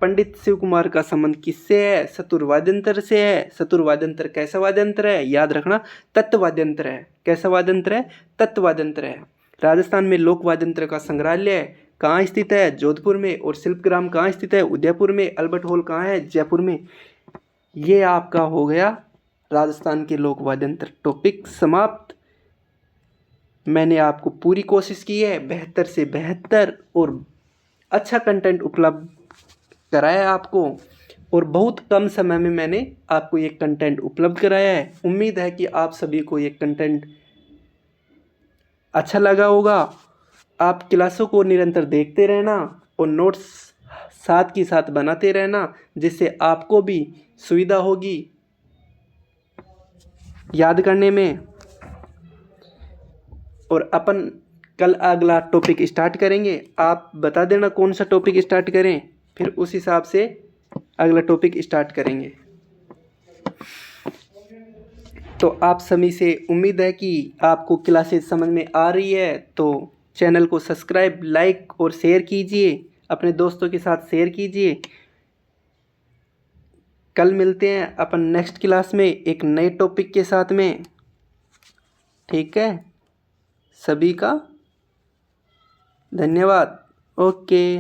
पंडित शिव कुमार का संबंध किससे है? सतुरवाद्यंत्र से है। सतुरवाद्यंत्र कैसा वाद्यंत्र है? याद रखना, तत्वाद्यंत्र है। कैसा वाद्यंत्र है? तत्वाद्यंत्र है। राजस्थान में लोक वाद्यंत्र का संग्रहालय कहाँ स्थित है? जोधपुर में। और शिल्पग्राम कहाँ स्थित है? उदयपुर में। अल्बर्ट हॉल कहाँ है? जयपुर में। ये आपका हो गया राजस्थान के लोक वाद्यंत्र। टॉपिक समाप्त। मैंने आपको पूरी कोशिश की है बेहतर से बेहतर और अच्छा कंटेंट उपलब्ध कराया है आपको, और बहुत कम समय में मैंने आपको ये कंटेंट उपलब्ध कराया है। उम्मीद है कि आप सभी को ये कंटेंट अच्छा लगा होगा। आप क्लासों को निरंतर देखते रहना और नोट्स साथ के साथ बनाते रहना, जिससे आपको भी सुविधा होगी याद करने में। और अपन कल अगला टॉपिक स्टार्ट करेंगे। आप बता देना कौन सा टॉपिक स्टार्ट करें, फिर उस हिसाब से अगला टॉपिक स्टार्ट करेंगे। तो आप सभी से उम्मीद है कि आपको क्लासेस समझ में आ रही है, तो चैनल को सब्सक्राइब, लाइक और शेयर कीजिए, अपने दोस्तों के साथ शेयर कीजिए। कल मिलते हैं अपन नेक्स्ट क्लास में एक नए टॉपिक के साथ में। ठीक है, सभी का धन्यवाद। ओके।